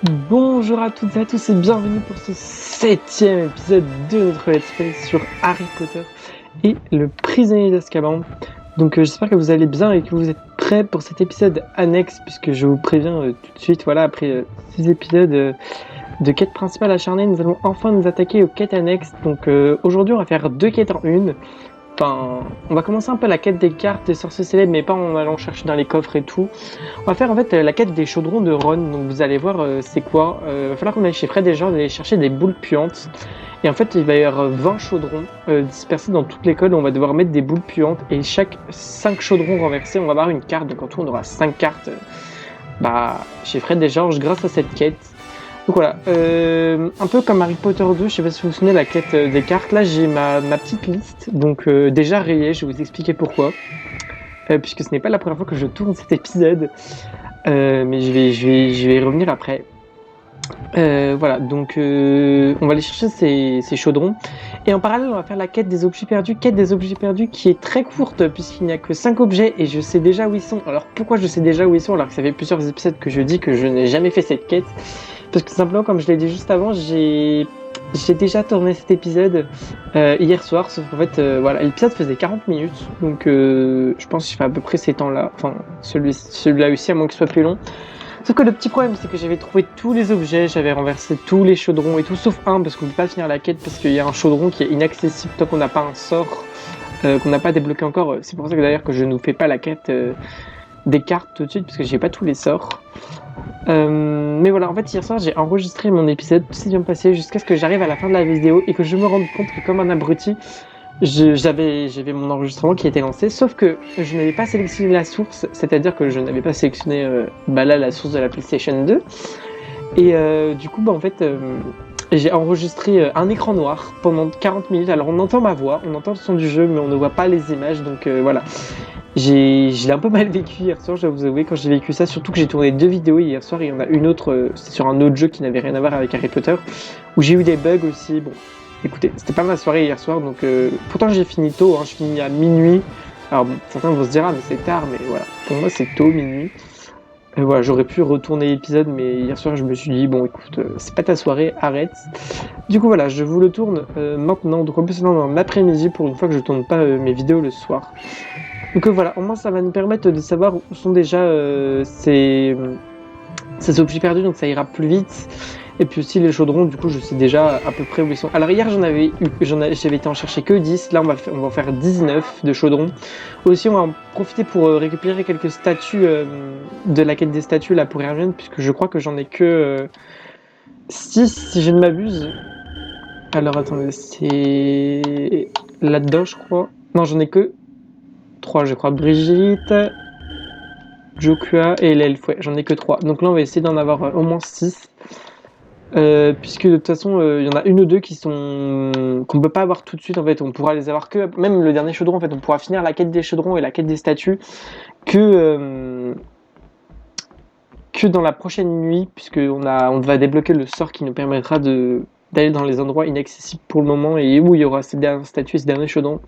Bonjour à toutes et à tous et bienvenue pour ce 7e épisode de notre Let's Play sur Harry Potter et le prisonnier d'Azkaban. Donc j'espère que vous allez bien et que vous êtes prêts pour cet épisode annexe, puisque je vous préviens tout de suite, voilà, après 6 épisodes de quêtes principales acharnées, nous allons enfin nous attaquer aux quêtes annexes. Donc aujourd'hui on va faire 2 quêtes en une. Enfin, on va commencer un peu la quête des cartes des sorciers célèbres, mais pas en allant chercher dans les coffres et tout. On va faire en fait la quête des chaudrons de Ron. Donc vous allez voir c'est quoi. Il va falloir qu'on aille chez Fred et George aller chercher des boules puantes. Et en fait il va y avoir 20 chaudrons dispersés dans toute l'école. On va devoir mettre des boules puantes et chaque 5 chaudrons renversés on va avoir une carte. Donc en tout on aura 5 cartes chez Fred et George grâce à cette quête. Donc voilà, un peu comme Harry Potter 2, je sais pas si vous vous souvenez la quête des cartes. Là j'ai ma petite liste, donc déjà rayée, je vais vous expliquer pourquoi. Puisque ce n'est pas la première fois que je tourne cet épisode, mais je vais y revenir après. Voilà, donc on va aller chercher ces chaudrons. Et en parallèle, on va faire la quête des objets perdus. Quête des objets perdus qui est très courte, puisqu'il n'y a que 5 objets et je sais déjà où ils sont. Alors pourquoi je sais déjà où ils sont alors que ça fait plusieurs épisodes que je dis que je n'ai jamais fait cette quête? Parce que simplement, comme je l'ai dit juste avant, j'ai déjà tourné cet épisode hier soir, sauf qu'en fait, voilà, l'épisode faisait 40 minutes, donc je pense que je fais à peu près ces temps-là, enfin celui-là aussi, à moins que ce soit plus long. Sauf que le petit problème, c'est que j'avais trouvé tous les objets, j'avais renversé tous les chaudrons et tout, sauf un, parce qu'on ne peut pas finir la quête, parce qu'il y a un chaudron qui est inaccessible tant qu'on n'a pas un sort, qu'on n'a pas débloqué encore. C'est pour ça que d'ailleurs que je ne nous fais pas la quête des cartes tout de suite, parce que j'ai pas tous les sorts. Mais voilà, en fait, hier soir, j'ai enregistré mon épisode, tout s'est bien passé jusqu'à ce que j'arrive à la fin de la vidéo et que je me rende compte que, comme un abruti, j'avais mon enregistrement qui était lancé, sauf que je n'avais pas sélectionné la source, c'est-à-dire que je n'avais pas sélectionné là, la source de la PlayStation 2. Et du coup, en fait, j'ai enregistré un écran noir pendant 40 minutes. Alors, on entend ma voix, on entend le son du jeu, mais on ne voit pas les images, donc voilà. Je l'ai un peu mal vécu hier soir, je dois vous avouer, quand j'ai vécu ça. Surtout que j'ai tourné 2 vidéos hier soir. Il y en a une autre, c'est sur un autre jeu qui n'avait rien à voir avec Harry Potter, où j'ai eu des bugs aussi. Bon, écoutez, c'était pas ma soirée hier soir, donc pourtant j'ai fini tôt, hein, je finis à minuit. Alors bon, certains vont se dire, ah mais c'est tard, mais voilà, pour moi c'est tôt, minuit. Et voilà, j'aurais pu retourner l'épisode, mais hier soir je me suis dit, bon écoute, c'est pas ta soirée, arrête. Du coup voilà, je vous le tourne maintenant, donc en plus dans l'après-midi pour une fois que je tourne pas mes vidéos le soir. Donc voilà, au moins ça va nous permettre de savoir où sont déjà ces objets perdus, donc ça ira plus vite. Et puis aussi les chaudrons, du coup je sais déjà à peu près où ils sont. Alors hier j'avais été en chercher que 10, là on va en faire 19 de chaudrons. Aussi on va en profiter pour récupérer quelques statues de la quête des statues là pour Hermione, puisque je crois que j'en ai que 6 si je ne m'abuse. Alors attendez, c'est là-dedans je crois. Non j'en ai que 3 je crois. Brigitte, Jokua et l'elfe, ouais, j'en ai que 3. Donc là, on va essayer d'en avoir au moins 6. Puisque de toute façon, il y en a une ou deux qu'on peut pas avoir tout de suite. En fait, on pourra les avoir que. Même le dernier chaudron, en fait, on pourra finir la quête des chaudrons et la quête des statues que dans la prochaine nuit, on va débloquer le sort qui nous permettra d'aller dans les endroits inaccessibles pour le moment et où il y aura ces dernières statues et ces derniers chaudrons.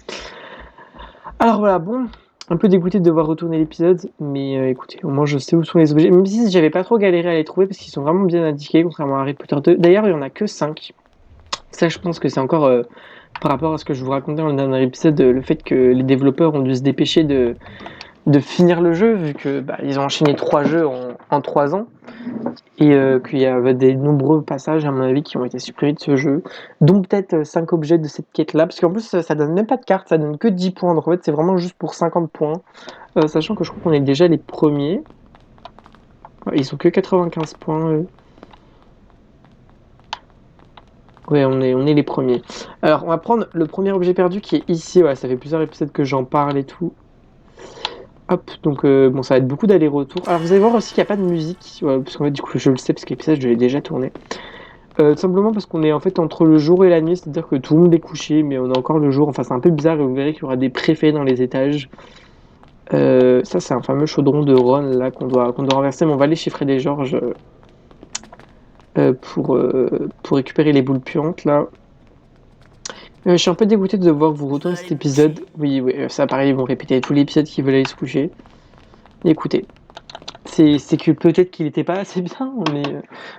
Alors voilà, bon, un peu dégoûté de devoir retourner l'épisode, mais écoutez, au moins je sais où sont les objets, même si j'avais pas trop galéré à les trouver parce qu'ils sont vraiment bien indiqués, contrairement à Harry Potter 2. D'ailleurs, il y en a que 5. Ça, je pense que c'est encore par rapport à ce que je vous racontais dans le dernier épisode, le fait que les développeurs ont dû se dépêcher de finir le jeu, vu que ils ont enchaîné 3 jeux en 3 ans, et qu'il y avait des nombreux passages, à mon avis, qui ont été supprimés de ce jeu, dont peut-être 5 objets de cette quête-là, parce qu'en plus, ça donne même pas de carte, ça donne que 10 points, donc en fait, c'est vraiment juste pour 50 points, sachant que je crois qu'on est déjà les premiers. Ouais, ils ont que 95 points, eux. Ouais, on est les premiers. Alors, on va prendre le premier objet perdu qui est ici, ouais, ça fait plusieurs épisodes que j'en parle et tout. Hop, donc bon, ça va être beaucoup d'allers-retours. Alors, vous allez voir aussi qu'il n'y a pas de musique, ouais, parce qu'en fait, du coup, je le sais, parce que l'épisode, je l'ai déjà tourné. Tout simplement parce qu'on est en fait entre le jour et la nuit, c'est-à-dire que tout le monde est couché, mais on a encore le jour. Enfin, c'est un peu bizarre et vous verrez qu'il y aura des préfets dans les étages. Ça, c'est un fameux chaudron de Ron là qu'on doit renverser, mais on va aller chez Fred et George pour récupérer les boules puantes là. Je suis un peu dégoûté de devoir vous retourner cet épisode. Oui, oui, ça pareil, ils vont répéter tout l'épisode qui veulent aller se coucher. Écoutez, c'est que peut-être qu'il était pas assez bien, mais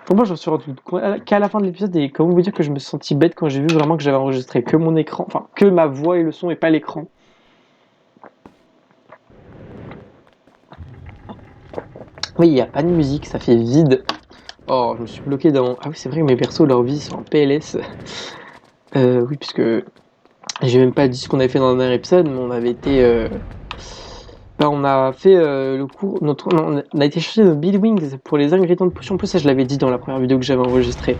pour moi, j'en suis rendu compte qu'à la fin de l'épisode. Et comment vous dire que je me suis senti bête quand j'ai vu vraiment que j'avais enregistré que mon écran, enfin que ma voix et le son et pas l'écran. Oui, il n'y a pas de musique, ça fait vide. Oh, je me suis bloqué dans. Ah oui, c'est vrai que mes persos, leur vie, sont en PLS. Oui, puisque j'ai même pas dit ce qu'on avait fait dans le dernier épisode, mais on avait été. On a fait le cours. Non, on a été chercher nos Buildwings pour les ingrédients de potion. En plus, ça, je l'avais dit dans la première vidéo que j'avais enregistrée.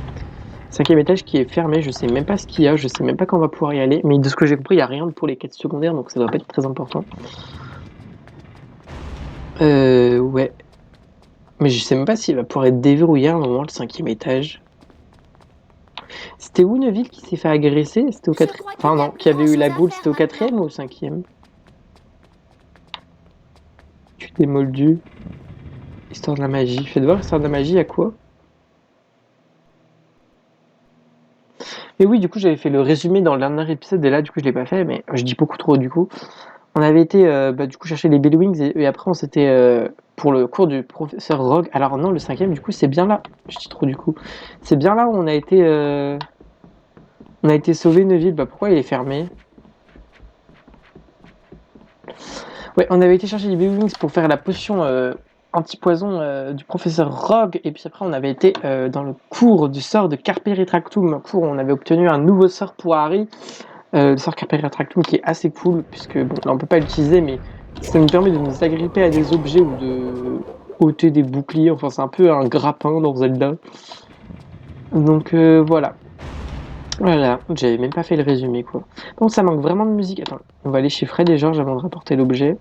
5e étage qui est fermé, je sais même pas ce qu'il y a, je sais même pas quand on va pouvoir y aller, mais de ce que j'ai compris, il n'y a rien pour les quêtes secondaires, donc ça doit pas être très important. Ouais. Mais je sais même pas s'il va pouvoir être déverrouillé à un moment, le 5e étage. C'était où une ville qui s'est fait agresser? C'était au 4e. Enfin non, qui avait eu la goule, c'était au 4e ou au 5e? Tu t'es moldu. Histoire de la magie. Faites voir l'histoire de la magie, à quoi? Et oui, du coup, j'avais fait le résumé dans le dernier épisode, et là, du coup, je l'ai pas fait, mais je dis beaucoup trop, du coup. On avait été, du coup, chercher les Bellwings, et après, on s'était, pour le cours du professeur Rogue. Alors non, le 5e, du coup, c'est bien là. Je dis trop, du coup. C'est bien là où on a été sauver une ville. Bah, pourquoi il est fermé? Ouais, on avait été chercher les Bellwings pour faire la potion anti-poison du professeur Rogue, et puis après, on avait été dans le cours du sort de Carpe Retractum, où on avait obtenu un nouveau sort pour Harry. Le sort Carpe Retractum qui est assez cool, puisque bon, là on peut pas l'utiliser, mais ça nous permet de nous agripper à des objets ou de ôter des boucliers. Enfin, c'est un peu un grappin dans Zelda. Donc voilà. Voilà, j'avais même pas fait le résumé quoi. Donc ça manque vraiment de musique. Attends, on va aller chez Fred et George avant de rapporter l'objet.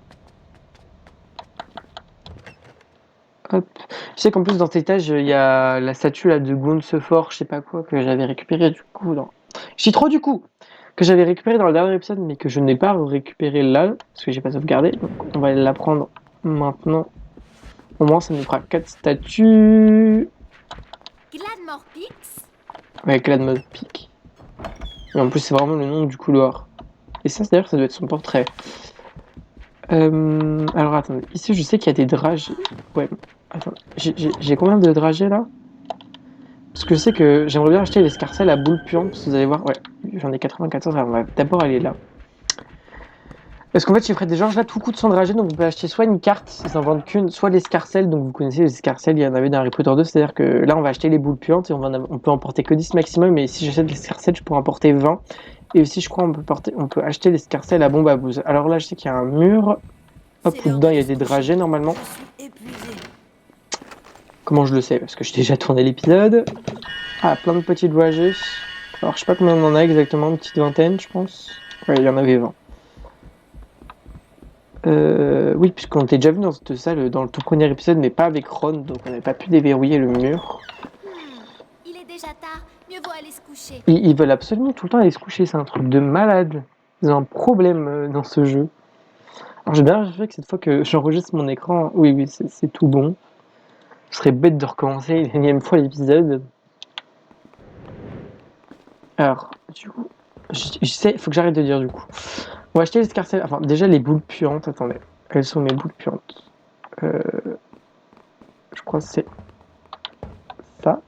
Hop. Je sais qu'en plus dans cet étage, il y a la statue là de Guncefor, je sais pas quoi, que j'avais récupéré du coup. Non. Je dis trop du coup! Que j'avais récupéré dans le dernier épisode, mais que je n'ai pas récupéré là, parce que j'ai pas sauvegardé. Donc on va la prendre maintenant. Au moins, ça nous fera 4 statues. Gladmore Peaks. Avec la de mode pique. Et en plus, c'est vraiment le nom du couloir. Et ça, d'ailleurs, ça doit être son portrait. Alors attendez, ici je sais qu'il y a des dragées. Ouais, attends, j'ai combien de dragées là? Parce que je sais que j'aimerais bien acheter l'escarcelle à boule puante, parce que vous allez voir, ouais, j'en ai 94, alors on va d'abord aller là. Parce qu'en fait, chez Fred et Georges, là, tout coûte 100 dragées, donc vous pouvez acheter soit une carte, ils en vendent qu'une, soit l'escarcelle, donc vous connaissez les escarcelles, il y en avait dans Harry Potter 2, c'est-à-dire que là, on va acheter les boules puantes et on peut en porter que 10 maximum, mais si j'achète l'escarcelle, je pourrais en porter 20. Et aussi, je crois, on peut acheter l'escarcelle à bombe à bouse. Alors là, je sais qu'il y a un mur, hop, où dedans, il y a des dragées, normalement. Comment je le sais? Parce que j'ai déjà tourné l'épisode. Ah, plein de petites dragées. Alors, je sais pas combien on en a exactement, une petite vingtaine, je pense. Ouais, il y en avait 20. Oui, puisqu'on était déjà venu dans cette salle dans le tout premier épisode, mais pas avec Ron, donc on n'avait pas pu déverrouiller le mur. Il est déjà tard, mieux vaut aller se coucher. Ils veulent absolument tout le temps aller se coucher, c'est un truc de malade. Ils ont un problème dans ce jeu. Alors j'ai bien vérifié que cette fois que j'enregistre mon écran, oui, c'est tout bon. Je serais bête de recommencer une énième fois l'épisode. Alors, du coup, je sais, faut que j'arrête de dire du coup. On va acheter l'escarcelle, enfin déjà les boules puantes, attendez. Quelles sont mes boules puantes? Je crois que c'est ça.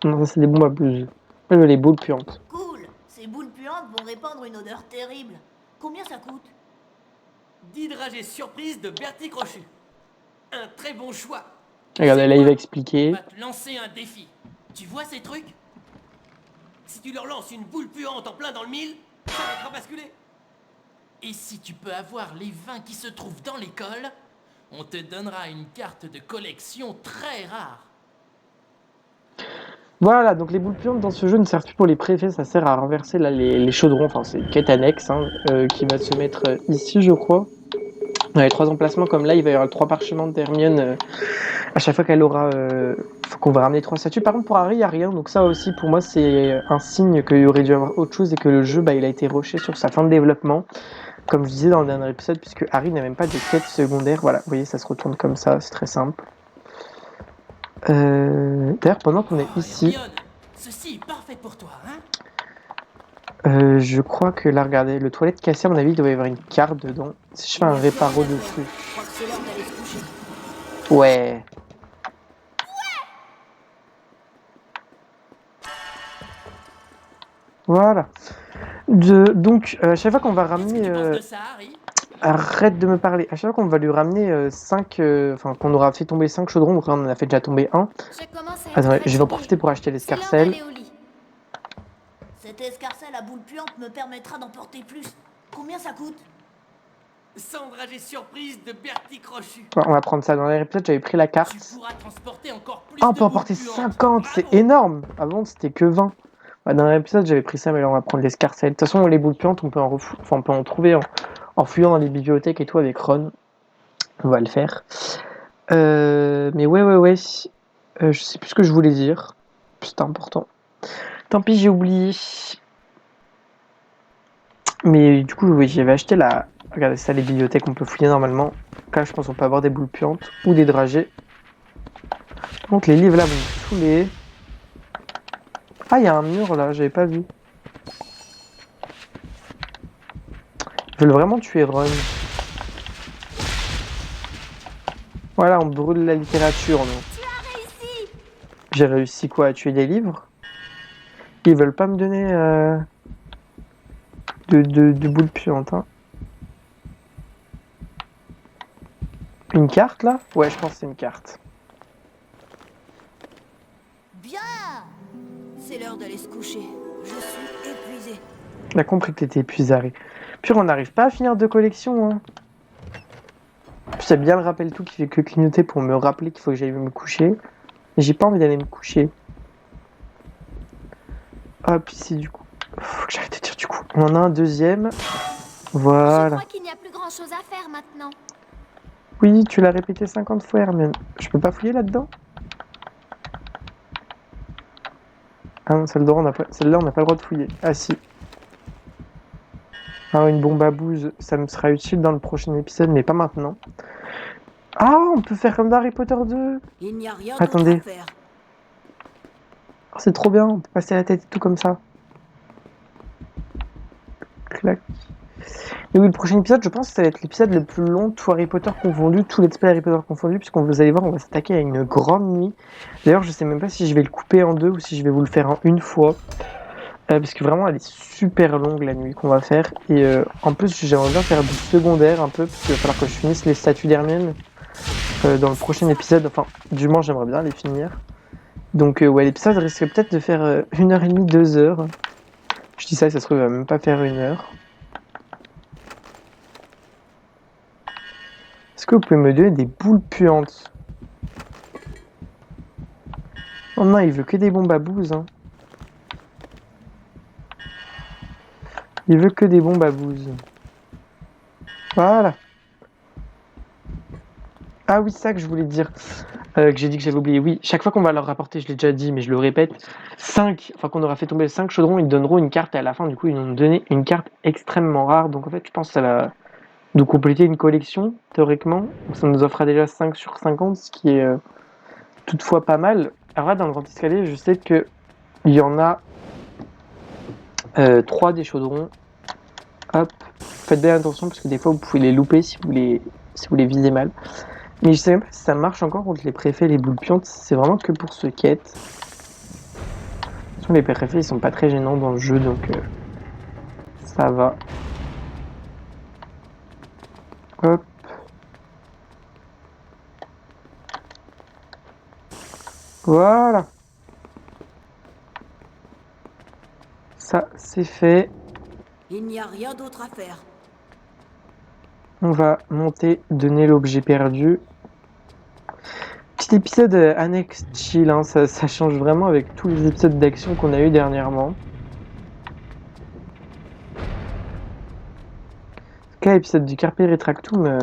Non, ça c'est des bombes à blues. Moi je veux les boules puantes. Cool, ces boules puantes vont répandre une odeur terrible. Combien ça coûte? 10 dragées surprise de Bertie Crochu. Un très bon choix. Regardez, là il va On expliquer. va te lancer un défi. Tu vois ces trucs? Si tu leur lances une boule puante en plein dans le mille, ça va te faire basculer. Et si tu peux avoir les vins qui se trouvent dans l'école, on te donnera une carte de collection très rare. Voilà, donc les boules puantes dans ce jeu ne servent plus pour les préfets, ça sert à renverser là, les chaudrons, enfin c'est une quête annexe qui va se mettre ici je crois. Dans les 3 emplacements comme là, il va y avoir le 3 parchemins d'Hermione à chaque fois qu'elle aura... qu'on va ramener 3 statues. Par contre pour Harry, il n'y a rien, donc ça aussi pour moi c'est un signe qu'il y aurait dû avoir autre chose et que le jeu il a été rushé sur sa fin de développement. Comme je disais dans le dernier épisode, puisque Harry n'a même pas de quête secondaire. Voilà, vous voyez, ça se retourne comme ça, c'est très simple. D'ailleurs, pendant qu'on est ici, Hermione, ceci est parfait pour toi, hein? je crois que là, regardez, le toilette cassé, à mon avis, il doit y avoir une carte dedans. Si je fais un réparo dessus. Je crois que c'est l'heure d'aller se coucher. Ouais. Voilà. Donc, à chaque fois qu'on va Qu'est-ce que ramener... tu penses de ça, Harry? Arrête de me parler. À chaque fois qu'on va lui ramener 5... Enfin, qu'on aura fait tomber 5 chaudrons, donc là on en a fait déjà tomber un. Je commence à être Attends, je vais en fatiguée. profiter pour acheter C'est l'heure l'escarcelle. d'aller au lit. Cette escarcelle à boule puante me permettra d'en porter plus. Combien ça coûte? Sans dragée surprise de Bertie Crochu. Ouais, on va prendre ça. Dans l'épisode, j'avais pris la Tu carte. pourras transporter encore plus Ah, on de peut en boules porter puantes. 50, c'est Bravo. énorme. Avant, c'était que 20. Ouais, dans l'épisode, j'avais pris ça, mais là, on va prendre l'escarcelle. De toute façon, les boules puantes, on peut on peut en trouver en fouillant dans les bibliothèques et tout avec Ron. On va le faire. Mais ouais. Je sais plus ce que je voulais dire. C'était important. Tant pis, j'ai oublié. Mais du coup, oui, j'avais acheté la... Regardez ça, les bibliothèques, on peut fouiller normalement. Là, je pense qu'on peut avoir des boules puantes ou des dragées. Donc les livres là vont me saouler. Ah, il y a un mur là, j'avais pas vu. Ils veulent vraiment tuer Ron. Voilà, on brûle la littérature, nous. Tu as réussi! J'ai réussi quoi, à tuer des livres? Ils veulent pas me donner de boules puantes, hein. Une carte là? Ouais, je pense que c'est une carte. Bien! C'est l'heure d'aller se coucher. Je suis épuisé. On a compris que t'étais épuisé, Harry. Puis on n'arrive pas à finir deux collections, hein. Puis c'est bien le rappel tout qui fait que clignoter pour me rappeler qu'il faut que j'aille me coucher. Mais j'ai pas envie d'aller me coucher. Hop, ici du coup. Faut que j'arrête de dire du coup. On en a un deuxième. Je Voilà. crois qu'il n'y a plus grand chose à faire maintenant. Oui, tu l'as répété 50 fois, Hermione. Je peux pas fouiller là-dedans? Ah non, celle-là, on n'a pas le droit de fouiller. Ah si. Ah, une bombe à bouse, ça me sera utile dans le prochain épisode, mais pas maintenant. Ah, on peut faire comme dans Harry Potter 2. Il n'y a rien Attendez. d'autre à faire. Oh, c'est trop bien, on peut passer la tête et tout comme ça. Clac. Et oui, le prochain épisode, je pense que ça va être l'épisode le plus long, tout Harry Potter confondu, tout let's play Harry Potter confondu, puisqu'on vous allez voir, on va s'attaquer à une grande nuit. D'ailleurs, je sais même pas si je vais le couper en deux ou si je vais vous le faire en une fois. Parce que vraiment, elle est super longue la nuit qu'on va faire. Et en plus, j'aimerais bien faire du secondaire un peu, parce qu'il va falloir que je finisse les statues d'Hermione dans le prochain épisode. Enfin, du moins, j'aimerais bien les finir. Donc, ouais, l'épisode risque peut-être de faire 1h30, 2h. Je dis ça, ça se trouve, il va même pas faire 1 heure. Est-ce que vous pouvez me donner des boules puantes? Oh non, il veut que des bombes à bouse, hein. Il veut que des bombes à bouse. Voilà. Ah oui, ça que je voulais dire. Que j'ai dit que j'avais oublié. Oui, chaque fois qu'on va leur rapporter, je l'ai déjà dit, mais je le répète, 5, enfin qu'on aura fait tomber 5 chaudrons, ils donneront une carte et à la fin, du coup, ils nous ont donné une carte extrêmement rare. Donc en fait, je pense que ça va nous compléter une collection, théoriquement. Donc, ça nous offrira déjà 5 sur 50, ce qui est toutefois pas mal. Alors là, dans le grand escalier, je sais que il y en a 3 des chaudrons. Hop, faites bien attention parce que des fois vous pouvez les louper si vous les visez mal. Mais je sais même pas si ça marche encore contre les préfets, les boules puantes, c'est vraiment que pour ce quête. De toute façon, les préfets ils sont pas très gênants dans le jeu donc ça va. Hop. Voilà. Ça c'est fait. Il n'y a rien d'autre à faire. On va monter, donner l'objet perdu. Petit épisode annexe chill, hein, ça change vraiment avec tous les épisodes d'action qu'on a eu dernièrement. En tout cas, épisode du Carpe Retractum,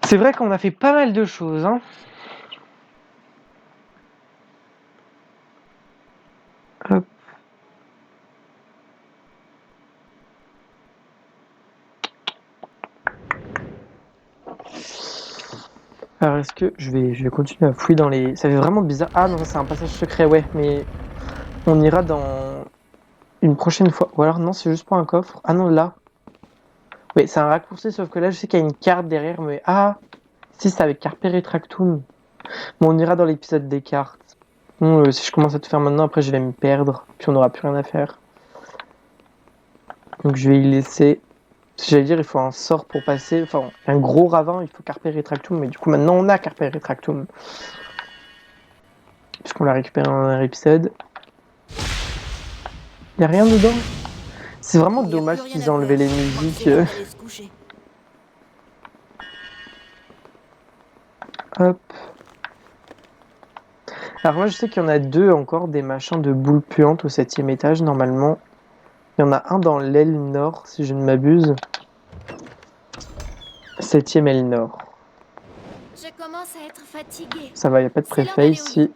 c'est vrai qu'on a fait pas mal de choses, hein. Hop. Alors est-ce que je vais continuer à fouiller dans les... Ça fait vraiment bizarre. Ah non, c'est un passage secret, ouais, mais on ira dans une prochaine fois. Ou alors non, c'est juste pour un coffre. Ah non, là. Oui, c'est un raccourci, sauf que là, je sais qu'il y a une carte derrière, mais... Ah, si, c'est avec Carpe Retractum. Bon, on ira dans l'épisode des cartes. Bon, si je commence à tout faire maintenant, après je vais me perdre, puis on n'aura plus rien à faire. Donc je vais y laisser... J'allais dire, il faut un sort pour passer... Enfin, un gros ravin, il faut Carpe Retractum. Mais du coup, maintenant, on a Carpe Retractum. Puisqu'on l'a récupéré dans un épisode. Il n'y a rien dedans. C'est vraiment Il y a dommage plus rien qu'ils à aient enlevé faire. les Je crois que musiques. c'est l'heure d'aller se coucher. Hop. Alors moi, je sais qu'il y en a 2 encore, des machins de boules puantes au 7e étage, normalement. Il y en a un dans l'aile nord, si je ne m'abuse. 7e aile nord. Je commence à être fatiguée. Ça va, il n'y a pas de C'est l'heure préfet d'aller au ici.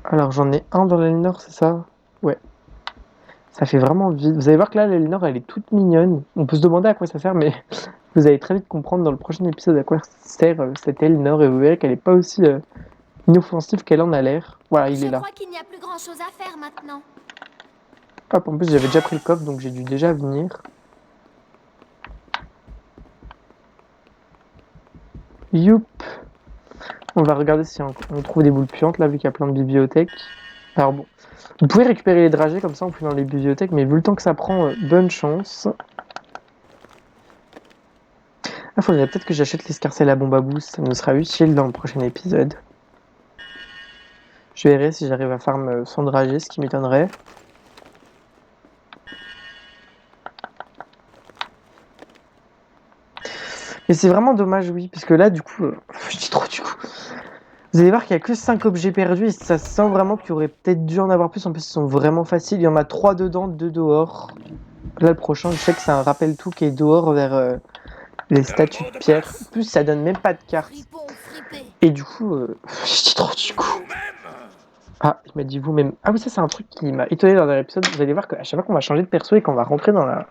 Alors j'en ai un dans l'aile nord, c'est ça? Ouais. Ça fait vraiment vide. Vous allez voir que là, l'aile nord, elle est toute mignonne. On peut se demander à quoi ça sert, mais vous allez très vite comprendre dans le prochain épisode à quoi sert cette aile nord. Et vous verrez qu'elle n'est pas aussi inoffensive qu'elle en a l'air. Voilà, il Je est là. crois qu'il n'y a plus grand chose à faire maintenant. Hop, en plus j'avais déjà pris le coffre, donc j'ai dû déjà venir. Youp. On va regarder si on trouve des boules puantes, là, vu qu'il y a plein de bibliothèques. Alors bon, vous pouvez récupérer les dragées comme ça en fouillant dans les bibliothèques, mais vu le temps que ça prend, bonne chance. Ah, faudrait peut-être que j'achète l'escarcelle à bombe à boost, ça nous sera utile dans le prochain épisode. Je verrai si j'arrive à farm sans dragée, ce qui m'étonnerait. Mais c'est vraiment dommage, oui, parce que là, du coup, je dis trop du coup. Vous allez voir qu'il n'y a que 5 objets perdus et ça sent vraiment qu'il y aurait peut-être dû en avoir plus. En plus, ils sont vraiment faciles. Il y en a 3 dedans, 2 dehors. Là, le prochain, je sais que c'est un rappel tout qui est dehors vers les statues de pierre. En plus, ça donne même pas de carte. Fripon, fripé. Et du coup, je dis trop du coup. Ah, il m'a dit vous-même. Ah oui, ça, c'est un truc qui m'a étonné dans l'épisode. Vous allez voir qu'à chaque fois qu'on va changer de perso et qu'on va rentrer dans la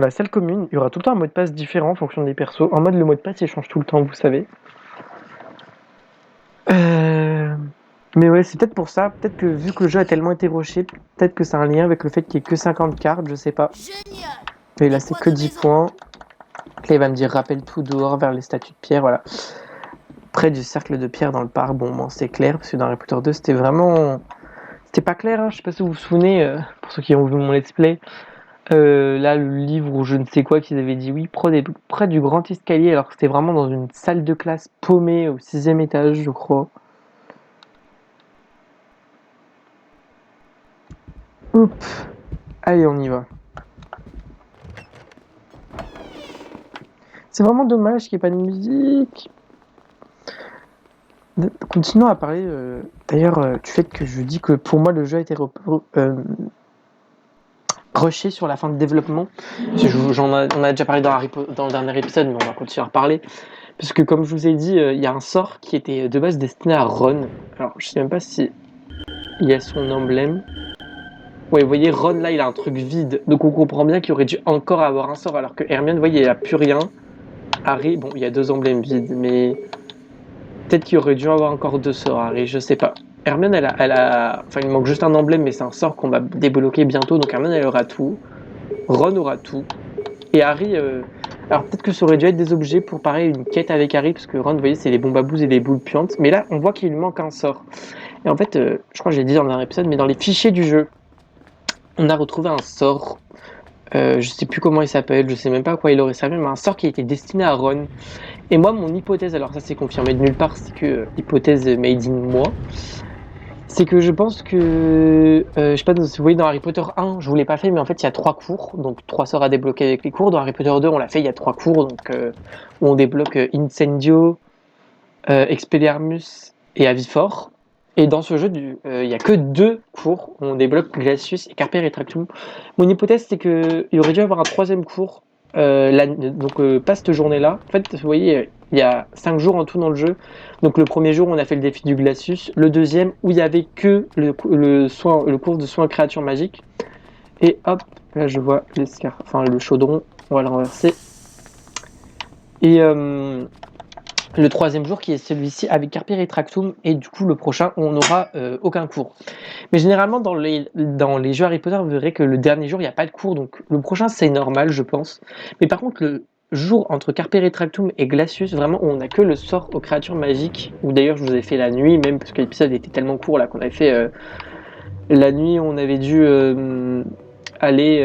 salle commune, il y aura tout le temps un mot de passe différent en fonction des persos. En mode, le mot de passe, il change tout le temps, vous savez. Mais ouais, c'est peut-être pour ça. Peut-être que vu que le jeu a tellement été rushé, peut-être que c'est un lien avec le fait qu'il n'y ait que 50 cartes, je sais pas. Génial. Mais là, c'est que 10 points. Là, il va me dire rappelle tout dehors vers les statues de pierre, voilà. Près du cercle de pierre dans le parc. Bon, c'est clair, parce que dans Harry Potter 2, c'était vraiment... C'était pas clair, hein. Je sais pas si vous vous souvenez, pour ceux qui ont vu mon let's play. Là, le livre ou je ne sais quoi, qu'ils avaient dit oui, près du grand escalier, alors que c'était vraiment dans une salle de classe paumée au 6e étage, je crois. Hop. Allez, on y va. C'est vraiment dommage qu'il n'y ait pas de musique. Continuons à parler d'ailleurs du fait que je dis que pour moi le jeu a été rushé sur la fin de développement. On a déjà parlé dans le dernier épisode, mais on va continuer à reparler. Parce que comme je vous ai dit, il y a un sort qui était de base destiné à Ron. Alors je sais même pas si il y a son emblème. Ouais, vous voyez, Ron là il a un truc vide. Donc on comprend bien qu'il aurait dû encore avoir un sort, alors que Hermione, vous voyez, il a plus rien. Harry, bon, il y a 2 emblèmes vides, mais peut-être qu'il aurait dû avoir encore 2 sorts, Harry, je sais pas. Hermione, enfin, il manque juste un emblème, mais c'est un sort qu'on va débloquer bientôt, donc Hermione, elle aura tout. Ron aura tout. Et Harry, alors peut-être que ça aurait dû être des objets pour, pareil, une quête avec Harry, parce que Ron, vous voyez, c'est les bombes à bouse et les boules puantes. Mais là, on voit qu'il lui manque un sort. Et en fait, je crois que j'ai dit dans un épisode, mais dans les fichiers du jeu, on a retrouvé un sort. Je sais plus comment il s'appelle, je sais même pas à quoi il aurait servi, mais un sort qui était destiné à Ron. Et moi, mon hypothèse, alors ça c'est confirmé de nulle part, c'est que hypothèse made in moi, c'est que je pense que, je sais pas si vous voyez dans Harry Potter 1, je vous l'ai pas fait, mais en fait il y a 3 cours, donc 3 sorts à débloquer avec les cours. Dans Harry Potter 2, on l'a fait, il y a 3 cours, donc où on débloque Incendio, Expelliarmus et Avifor. Et dans ce jeu, il y a que 2 cours où on débloque Glacius et Carpe Retractum. Mon hypothèse, c'est qu'il aurait dû y avoir un 3e cours, donc pas cette journée-là. En fait, vous voyez, il y a 5 jours en tout dans le jeu. Donc le premier jour, on a fait le défi du Glacius. Le deuxième, où il y avait que le cours de soins créatures magiques. Et hop, là je vois le chaudron, on va le renverser. Et le 3e jour qui est celui-ci avec Carpe Retractum, et du coup le prochain on n'aura aucun cours. Mais généralement dans les jeux Harry Potter, vous verrez que le dernier jour il n'y a pas de cours, donc le prochain c'est normal je pense. Mais par contre le jour entre Carpe Retractum et Glacius, vraiment où on n'a que le sort aux créatures magiques, ou d'ailleurs je vous ai fait la nuit même, parce que l'épisode était tellement court là qu'on avait fait la nuit, on avait dû aller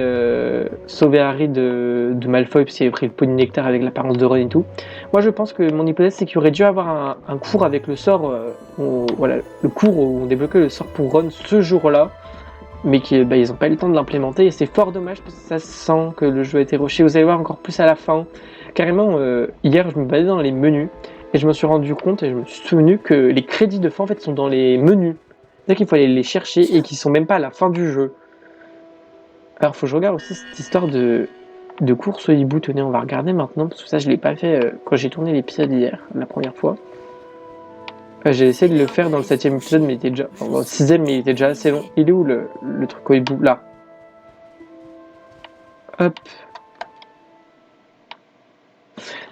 sauver Harry de Malfoy parce qu'il avait pris le pot de nectar avec l'apparence de Ron et tout. Moi je pense que mon hypothèse c'est qu'il aurait dû avoir un cours avec le sort, voilà, le cours où on débloquait le sort pour Ron ce jour-là, mais qu'ils n'ont pas eu le temps de l'implémenter et c'est fort dommage parce que ça sent que le jeu a été rushé. Vous allez voir encore plus à la fin. Carrément, hier je me baladais dans les menus et je me suis rendu compte et je me suis souvenu que les crédits de fin en fait sont dans les menus. C'est-à-dire qu'il faut aller les chercher et qu'ils sont même pas à la fin du jeu. Alors, faut que je regarde aussi cette histoire de course au hibou. Tenez, on va regarder maintenant, parce que ça, je l'ai pas fait quand j'ai tourné l'épisode hier, la première fois. J'ai essayé de le faire dans le 7ème épisode, mais il était déjà... Enfin, dans le 6ème, mais il était déjà assez long. Il est où le truc au hibou? Là. Hop.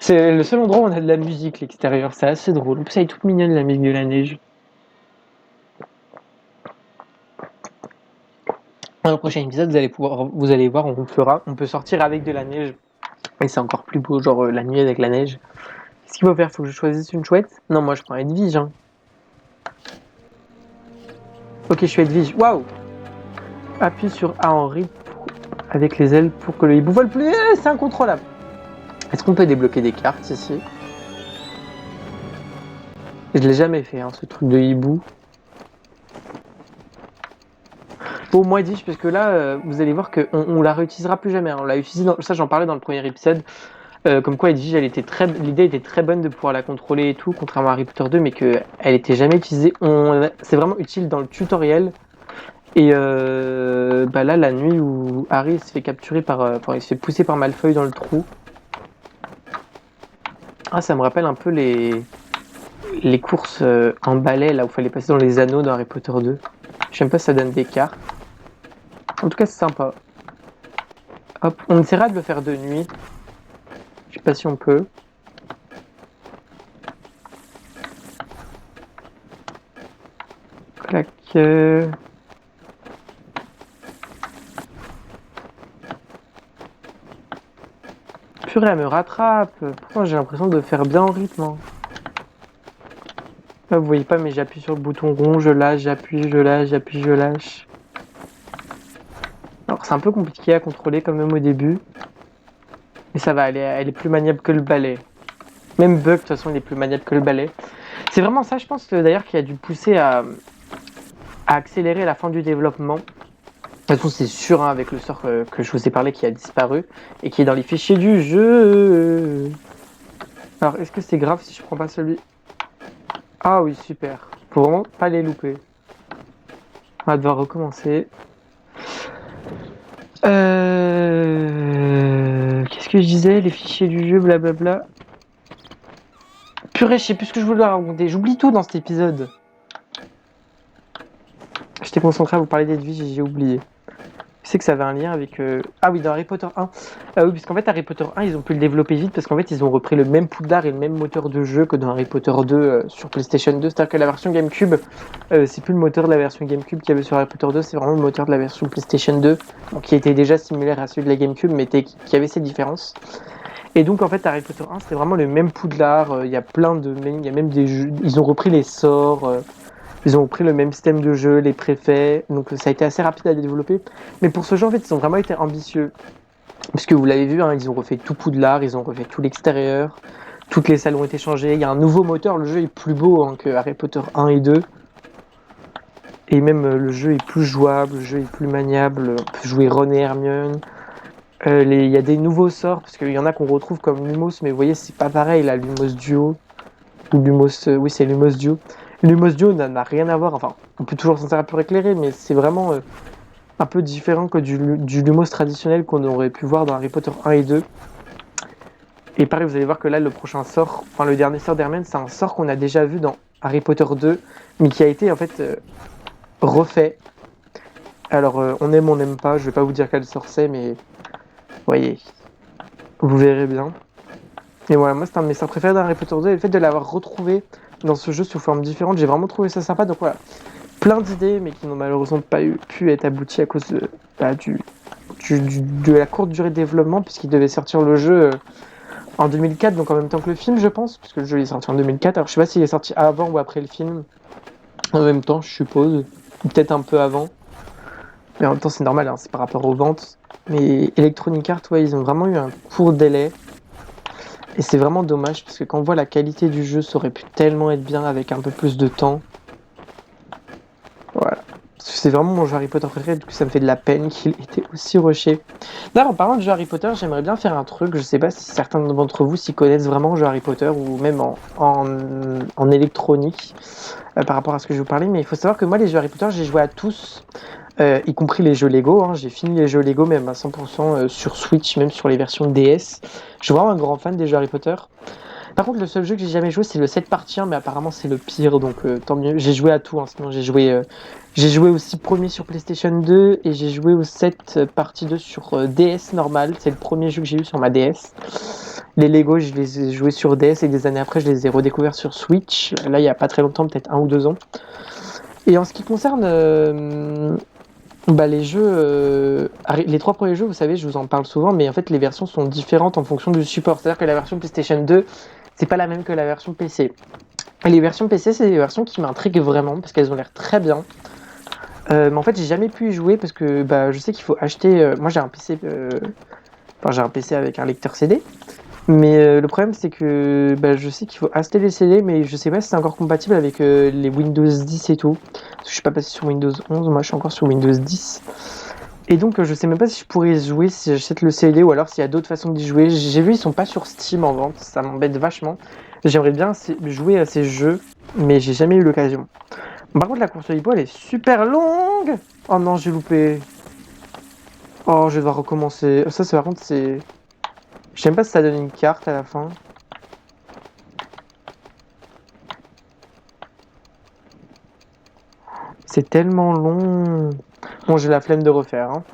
C'est le seul endroit où on a de la musique, l'extérieur. C'est assez drôle. En plus, elle est toute mignonne, la musique de la neige. Dans le prochain épisode, vous allez voir, on peut sortir avec de la neige. Et c'est encore plus beau, genre la nuit avec la neige. Qu'est-ce qu'il faut faire? Faut que je choisisse une chouette? Non, moi je prends Edwige. Hein. Ok, je suis Edwige. Waouh! Appuie sur A en rythme avec les ailes pour que le hibou vole plus. C'est incontrôlable. Est-ce qu'on peut débloquer des cartes ici? Je l'ai jamais fait, hein, ce truc de hibou. Au moins Edwige, parce que là, vous allez voir qu'on la réutilisera plus jamais. Hein. On l'a utilisé, ça j'en parlais dans le premier épisode, comme quoi Edwige, l'idée était très bonne de pouvoir la contrôler et tout, contrairement à Harry Potter 2, mais qu'elle n'était jamais utilisée. C'est vraiment utile dans le tutoriel. Et là, la nuit où Harry se fait capturer il se fait pousser par Malfoy dans le trou. Ah, ça me rappelle un peu les courses en balai, là où il fallait passer dans les anneaux dans Harry Potter 2. Je sais même pas si ça donne des cartes. En tout cas, c'est sympa. Hop, on essaiera de le faire de nuit. Je sais pas si on peut. Clac. Purée, elle me rattrape. Pourtant, j'ai l'impression de faire bien en rythme. Hein. Là, vous voyez pas, mais j'appuie sur le bouton rond, je lâche, j'appuie, je lâche, j'appuie, je lâche. Alors, c'est un peu compliqué à contrôler quand même au début. Mais ça va, elle est plus maniable que le balai. Même Bug, de toute façon, il est plus maniable que le balai. C'est vraiment ça, je pense, d'ailleurs, qui a dû pousser à accélérer la fin du développement. De toute façon, c'est sûr, hein, avec le sort que je vous ai parlé qui a disparu et qui est dans les fichiers du jeu. Alors, est-ce que c'est grave si je prends pas celui? Ah oui, super. Faut vraiment pas les louper. On va devoir recommencer. Qu'est-ce que je disais? Les fichiers du jeu, blablabla. Purée, je sais plus ce que je voulais raconter. J'oublie tout dans cet épisode. J'étais concentré à vous parler d'Edwige et j'ai oublié. Je sais que ça avait un lien avec... Ah oui, dans Harry Potter 1. Oui, parce qu'en fait, Harry Potter 1, ils ont pu le développer vite parce qu'en fait, ils ont repris le même Poudlard et le même moteur de jeu que dans Harry Potter 2 sur PlayStation 2. C'est-à-dire que la version GameCube, c'est plus le moteur de la version GameCube qu'il y avait sur Harry Potter 2, c'est vraiment le moteur de la version PlayStation 2, donc, qui était déjà similaire à celui de la GameCube, mais qui avait ses différences. Et donc, en fait, Harry Potter 1, c'était vraiment le même Poudlard. Il y a plein de... Il y a même des jeux... Ils ont repris les sorts... Ils ont pris le même système de jeu, les préfets, donc ça a été assez rapide à développer. Mais pour ce jeu, en fait, ils ont vraiment été ambitieux. Parce que vous l'avez vu, hein, ils ont refait tout Poudlard, ils ont refait tout l'extérieur, toutes les salles ont été changées, il y a un nouveau moteur, le jeu est plus beau hein, que Harry Potter 1 et 2. Et même le jeu est plus jouable, le jeu est plus maniable, on peut jouer Ron et Hermione. Il y a des nouveaux sorts, parce qu'il y en a qu'on retrouve comme Lumos, mais vous voyez, c'est pas pareil, là, Lumos Duo. Ou Lumos... oui, c'est Lumos Duo. Lumos Duo n'a rien à voir, enfin, on peut toujours s'en servir pour éclairer, mais c'est vraiment un peu différent que du Lumos traditionnel qu'on aurait pu voir dans Harry Potter 1 et 2. Et pareil, vous allez voir que là, le prochain sort, enfin le dernier sort d'Hermione, c'est un sort qu'on a déjà vu dans Harry Potter 2, mais qui a été en fait refait. Alors, on aime, on n'aime pas, je vais pas vous dire quel sort c'est, mais voyez, vous verrez bien. Et voilà, moi c'est un de mes sorts préférés dans Harry Potter 2, et le fait de l'avoir retrouvé dans ce jeu sous forme différente, j'ai vraiment trouvé ça sympa. Donc voilà, plein d'idées, mais qui n'ont malheureusement pas pu être abouties à cause de la courte durée de développement, puisqu'il devait sortir le jeu en 2004, donc en même temps que le film, je pense, puisque le jeu est sorti en 2004. Alors je sais pas s'il est sorti avant ou après le film, en même temps, je suppose, ou peut-être un peu avant. Mais en même temps, c'est normal, hein, c'est par rapport aux ventes. Mais Electronic Arts, ouais, ils ont vraiment eu un court délai. Et c'est vraiment dommage parce que quand on voit la qualité du jeu, ça aurait pu tellement être bien avec un peu plus de temps. Voilà. Parce que c'est vraiment mon jeu Harry Potter préféré, du coup ça me fait de la peine qu'il ait été aussi rushé. D'ailleurs, en parlant de jeu Harry Potter, j'aimerais bien faire un truc. Je sais pas si certains d'entre vous s'y connaissent vraiment au jeu Harry Potter ou même en électronique par rapport à ce que je vous parlais. Mais il faut savoir que moi, les jeux Harry Potter, j'ai joué à tous. Y compris les jeux Lego, hein. J'ai fini les jeux Lego même à 100% sur Switch, même sur les versions DS. Je suis vraiment un grand fan des jeux Harry Potter. Par contre, le seul jeu que j'ai jamais joué, c'est le 7 parties 1, mais apparemment c'est le pire, donc tant mieux. J'ai joué à tout, hein, sinon j'ai joué aussi premier sur PlayStation 2 et j'ai joué au 7 partie 2 sur DS normal. C'est le premier jeu que j'ai eu sur ma DS. Les Lego, je les ai joués sur DS et des années après, je les ai redécouverts sur Switch. Là, il y a pas très longtemps, peut-être 1 ou 2 ans. Et en ce qui concerne les jeux, les 3 premiers jeux, vous savez, je vous en parle souvent, mais en fait, les versions sont différentes en fonction du support. C'est-à-dire que la version PlayStation 2, c'est pas la même que la version PC. Et les versions PC, c'est des versions qui m'intriguent vraiment parce qu'elles ont l'air très bien. Mais en fait, j'ai jamais pu y jouer parce que je sais qu'il faut acheter. Moi, j'ai un PC, j'ai un PC avec un lecteur CD. Mais le problème, c'est que je sais qu'il faut acheter les CD, mais je sais pas si c'est encore compatible avec les Windows 10 et tout. Parce que je suis pas passé sur Windows 11, moi je suis encore sur Windows 10. Et donc je sais même pas si je pourrais y jouer si j'achète le CD ou alors s'il y a d'autres façons d'y jouer. J'ai vu, ils sont pas sur Steam en vente, ça m'embête vachement. J'aimerais bien jouer à ces jeux, mais j'ai jamais eu l'occasion. Par contre, la course au hippo, elle est super longue. Oh non, j'ai loupé. Oh, je vais devoir recommencer. Ça, c'est par contre, c'est... Je sais même pas si ça donne une carte à la fin. C'est tellement long. Bon, j'ai la flemme de refaire. Hein.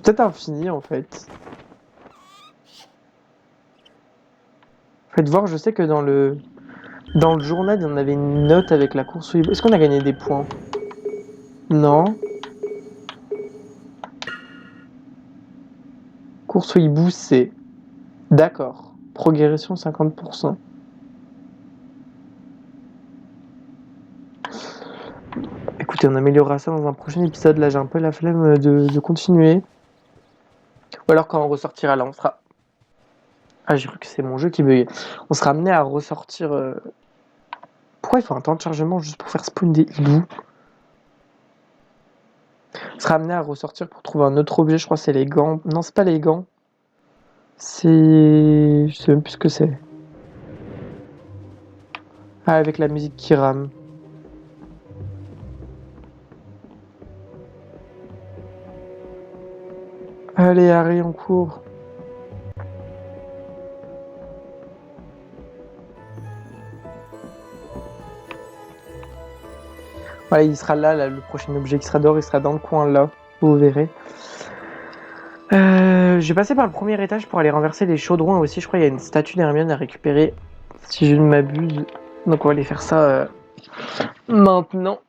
Peut-être infini en fait. Faites voir, je sais que dans le journal, on avait une note avec la course au hibou. Est-ce qu'on a gagné des points? Non. Course au hibou, c'est... D'accord. Progression 50%. Écoutez, on améliorera ça dans un prochain épisode. Là, j'ai un peu la flemme de continuer. Ou alors quand on ressortira là, on sera... Ah, j'ai cru que c'est mon jeu qui bug. On sera amené à ressortir... Pourquoi il faut un temps de chargement juste pour faire spawn des hiboux? On sera amené à ressortir pour trouver un autre objet, je crois que c'est les gants. Non, c'est pas les gants. C'est... Je sais même plus ce que c'est. Ah, avec la musique qui rame. Allez, Harry, on court. Voilà, il sera là, le prochain objet qui sera d'or, il sera dans le coin là, vous verrez. J'ai passé par le premier étage pour aller renverser les chaudrons aussi. Je crois qu'il y a une statue d'Hermione à récupérer, si je ne m'abuse. Donc on va aller faire ça maintenant.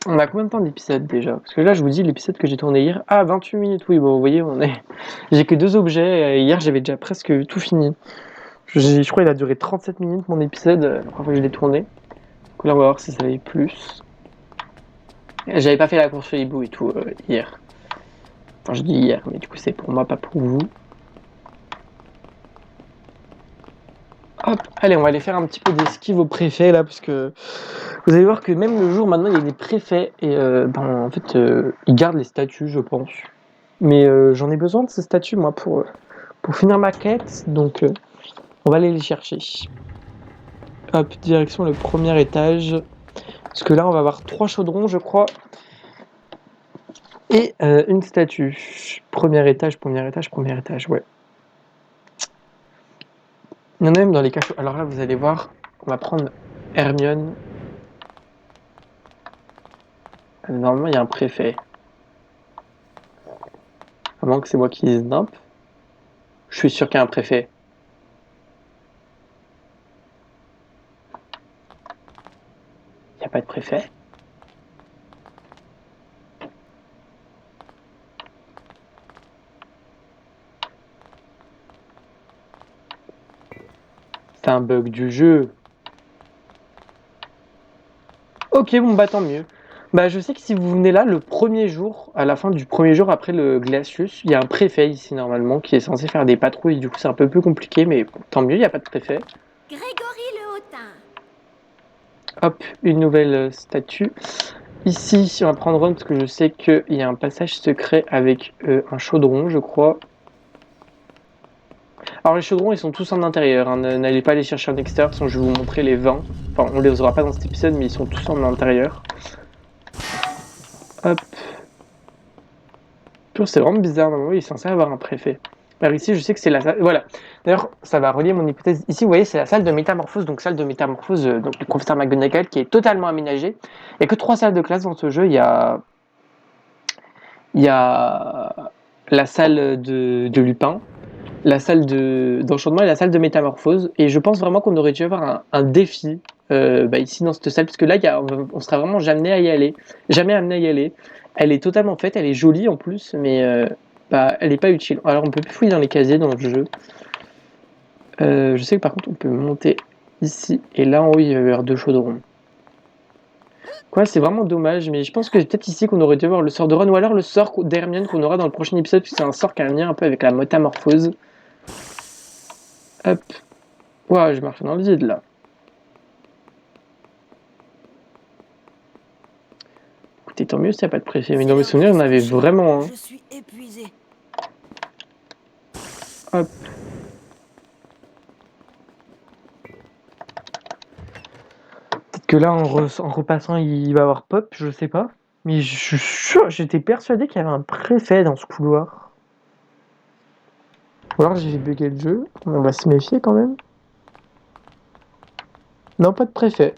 On a combien de temps d'épisode déjà? Parce que là, je vous dis l'épisode que j'ai tourné hier. Ah, 28 minutes, oui, bon, vous voyez, j'ai que 2 objets. Hier, j'avais déjà presque tout fini. Je crois qu'il a duré 37 minutes mon épisode, la première fois que je l'ai tourné. Donc là, on va voir si ça va aller plus. J'avais pas fait la course au hibou et tout hier. Enfin, je dis hier, mais du coup, c'est pour moi, pas pour vous. Hop, allez, on va aller faire un petit peu d'esquive aux préfets là, parce que vous allez voir que même le jour maintenant, il y a des préfets et en fait, ils gardent les statues, je pense. Mais j'en ai besoin de ces statues, moi, pour finir ma quête, donc on va aller les chercher. Hop, direction le premier étage. Parce que là, on va avoir 3 chaudrons, je crois. Et une statue. Premier étage, ouais. Il y en a même dans les cachots. Alors là, vous allez voir, on va prendre Hermione. Normalement, il y a un préfet. À moins que c'est moi qui les snap. Je suis sûr qu'il y a un préfet. Il n'y a pas de préfet. C'est un bug du jeu. Ok, bon, bah tant mieux. Bah, je sais que si vous venez là le premier jour, à la fin du premier jour après le Glacius, il y a un préfet ici normalement qui est censé faire des patrouilles. Du coup, c'est un peu plus compliqué, mais bon, tant mieux, il n'y a pas de préfet. Grégory le Hautain. Hop, une nouvelle statue. Ici, on va prendre Ron parce que je sais qu'il y a un passage secret avec un chaudron, je crois. Alors, les chaudrons, ils sont tous en intérieur. Hein. N'allez pas les chercher en extérieur, sinon je vais vous montrer les vins. Enfin, on les aura pas dans cet épisode, mais ils sont tous en intérieur. Hop. C'est vraiment bizarre, normalement, il est censé avoir un préfet. Alors ici, je sais que c'est la salle... Voilà. D'ailleurs, ça va relier mon hypothèse. Ici, vous voyez, c'est la salle de métamorphose. Donc, salle de métamorphose, donc le professeur McGonagall, qui est totalement aménagée. Il n'y a que 3 salles de classe dans ce jeu. Il y a la salle de Lupin, la salle d'enchaînement et la salle de métamorphose. Et je pense vraiment qu'on aurait dû avoir un défi ici dans cette salle, parce que là, on sera vraiment jamais à y aller. Jamais amené à y aller. Elle est totalement faite, elle est jolie en plus, mais elle n'est pas utile. Alors on peut plus fouiller dans les casiers dans le jeu. Je sais que par contre on peut monter ici, et là en haut il va y avoir 2 chaudrons. Quoi, c'est vraiment dommage, mais je pense que c'est peut-être ici qu'on aurait dû voir le sort de Ron, ou alors le sort d'Hermione qu'on aura dans le prochain épisode, puisque c'est un sort qui a un lien un peu avec la métamorphose. Hop. Ouah, je marche dans le vide là. Écoutez, tant mieux s'il n'y a pas de préfet, mais dans mes souvenirs, il y en avait vraiment un. Je suis épuisé. Hop. Peut-être que là, en repassant, il va y avoir Pop, je sais pas. Mais je suis sûr, j'étais persuadé qu'il y avait un préfet dans ce couloir. Ou alors j'ai bugué le jeu, on va se méfier quand même. Non, pas de préfet.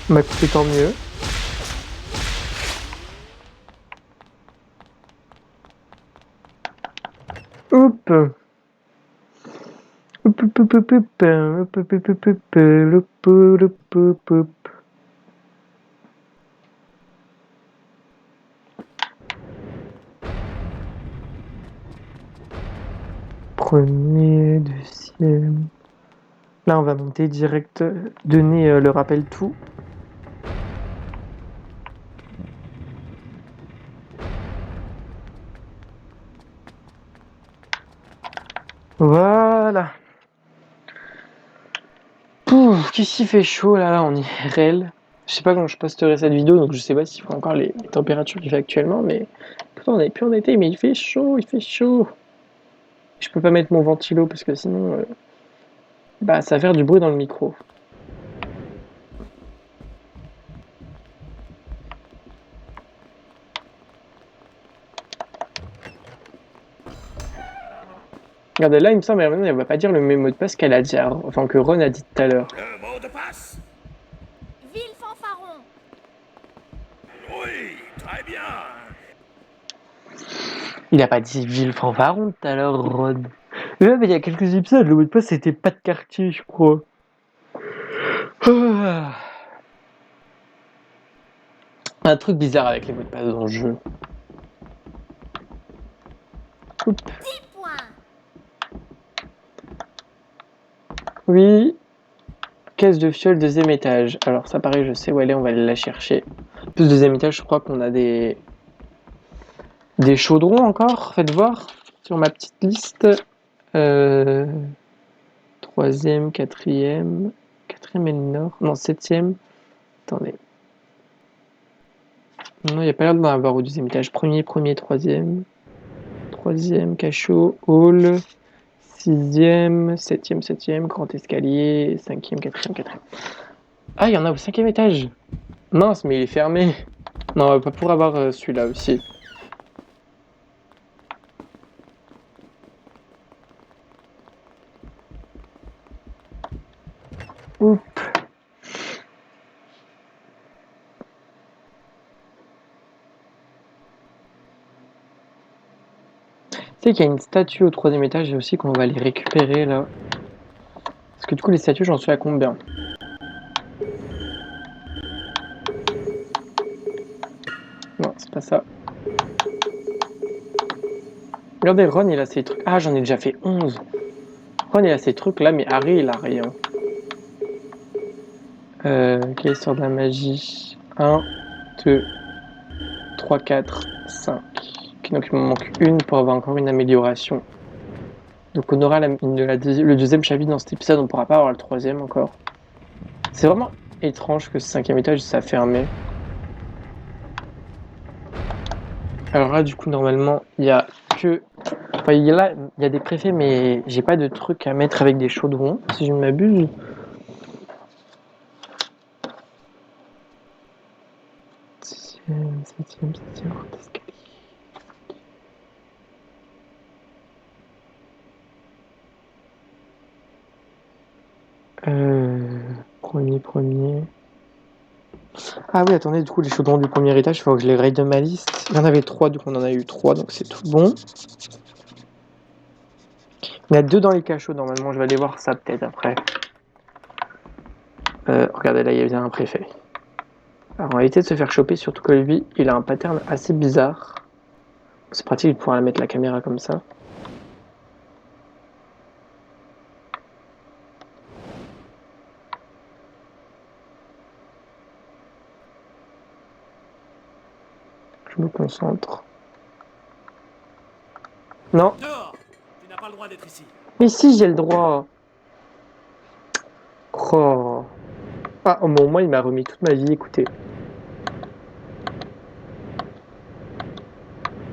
Bah écoutez, tant mieux. Hop. Hop, hop, hop, hop, hop, hop, hop, hop, hop, hop, hop, hop. Premier, deuxième. Là, on va monter direct, donner le rappel tout. Voilà. Pouf, qu'est-ce qu'il fait chaud là en IRL. Je sais pas quand je posterai cette vidéo, donc je sais pas s'il faut encore les températures qu'il fait actuellement, mais pourtant on est plus en été, mais il fait chaud, il fait chaud. Je peux pas mettre mon ventilo parce que sinon, ça va faire du bruit dans le micro. Regardez, là il me semble qu'elle va pas dire le même mot de passe qu'elle a dit, enfin que Ron a dit tout à l'heure. Le mot de passe? Ville fanfaron. Oui, très bien. Il a pas dit ville fanfaron tout à l'heure, Ron. Mais il y a quelques épisodes, le mot de passe c'était pas de quartier, je crois. Un truc bizarre avec les mots de passe dans le jeu. Oups. 10 points. Oui. Caisse de fiole, 2e étage. Alors ça pareil, je sais où elle est, on va aller la chercher. Plus 2e étage, je crois qu'on a des chaudrons encore, faites voir sur ma petite liste. 3e, 4e et le nord. Non, 7e. Attendez. Non, il n'y a pas l'air d'en avoir au 2e étage. Premier, 3e. 3e, cachot, hall. 6e, 7e, grand escalier. 5e, 4e. Ah, il y en a au 5e étage. Mince, mais il est fermé. Non, on va pas pouvoir avoir celui-là aussi. Oups. Tu sais qu'il y a une statue au 3e étage et aussi qu'on va les récupérer là. Parce que du coup les statues j'en suis à combien? Non, c'est pas ça. Regardez, Ron il a ces trucs. Ah, j'en ai déjà fait 11. Ron il a ces trucs là, mais Harry il a rien. Quelle est l'histoire de la magie? 1, 2, 3, 4, 5. Ok, donc il me manque une pour avoir encore une amélioration. Donc on aura le deuxième chapitre dans cet épisode, on pourra pas avoir le troisième encore. C'est vraiment étrange que ce cinquième étage ça fermé. Alors là du coup normalement il y a que... Enfin, il y a des préfets mais j'ai pas de truc à mettre avec des chaudrons si je ne m'abuse. Septième, escalier. Premier. Ah oui, attendez, du coup, les chaudrons du premier étage, il faut que je les raye de ma liste. Il y en avait 3, du coup, on en a eu 3, donc c'est tout bon. Il y en a 2 dans les cachots, normalement, je vais aller voir ça peut-être après. Regardez, là, il y a bien un préfet. Alors, on va éviter de se faire choper, surtout que lui, il a un pattern assez bizarre. C'est pratique de pouvoir mettre la caméra comme ça. Je me concentre. Non. Dehors! Tu n'as pas le droit d'être ici. Mais si, j'ai le droit. Oh. Ah, au moins, il m'a remis toute ma vie, écoutez.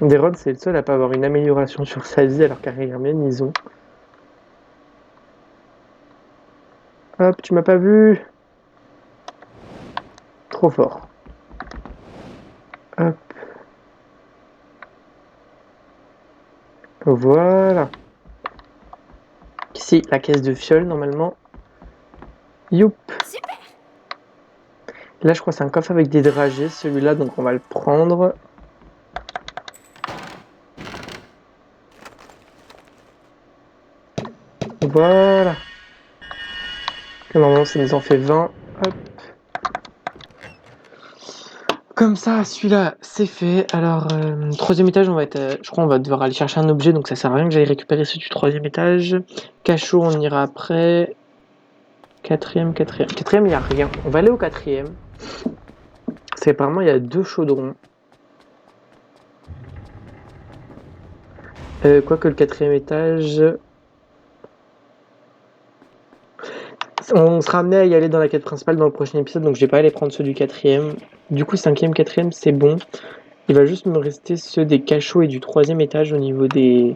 Derod, c'est le seul à pas avoir une amélioration sur sa vie, alors qu'Harry Hermione, ils ont. Hop, tu m'as pas vu. Trop fort. Hop. Voilà. Ici, la caisse de fiole, normalement. Youp. Super. Là, je crois que c'est un coffre avec des dragées, celui-là, donc on va le prendre. Voilà. Normalement, ça nous en fait 20. Hop. Comme ça, celui-là, c'est fait. Alors, troisième étage, on va être, je crois, on va devoir aller chercher un objet, donc ça sert à rien que j'aille récupérer celui du troisième étage. Cachot, on ira après. Quatrième, il n'y a rien. On va aller au quatrième. Parce qu'apparemment, il y a 2 chaudrons. Quoique le quatrième étage... On sera amené à y aller dans la quête principale dans le prochain épisode, donc je vais pas aller prendre ceux du quatrième. Du coup, cinquième, quatrième, c'est bon. Il va juste me rester ceux des cachots et du troisième étage au niveau des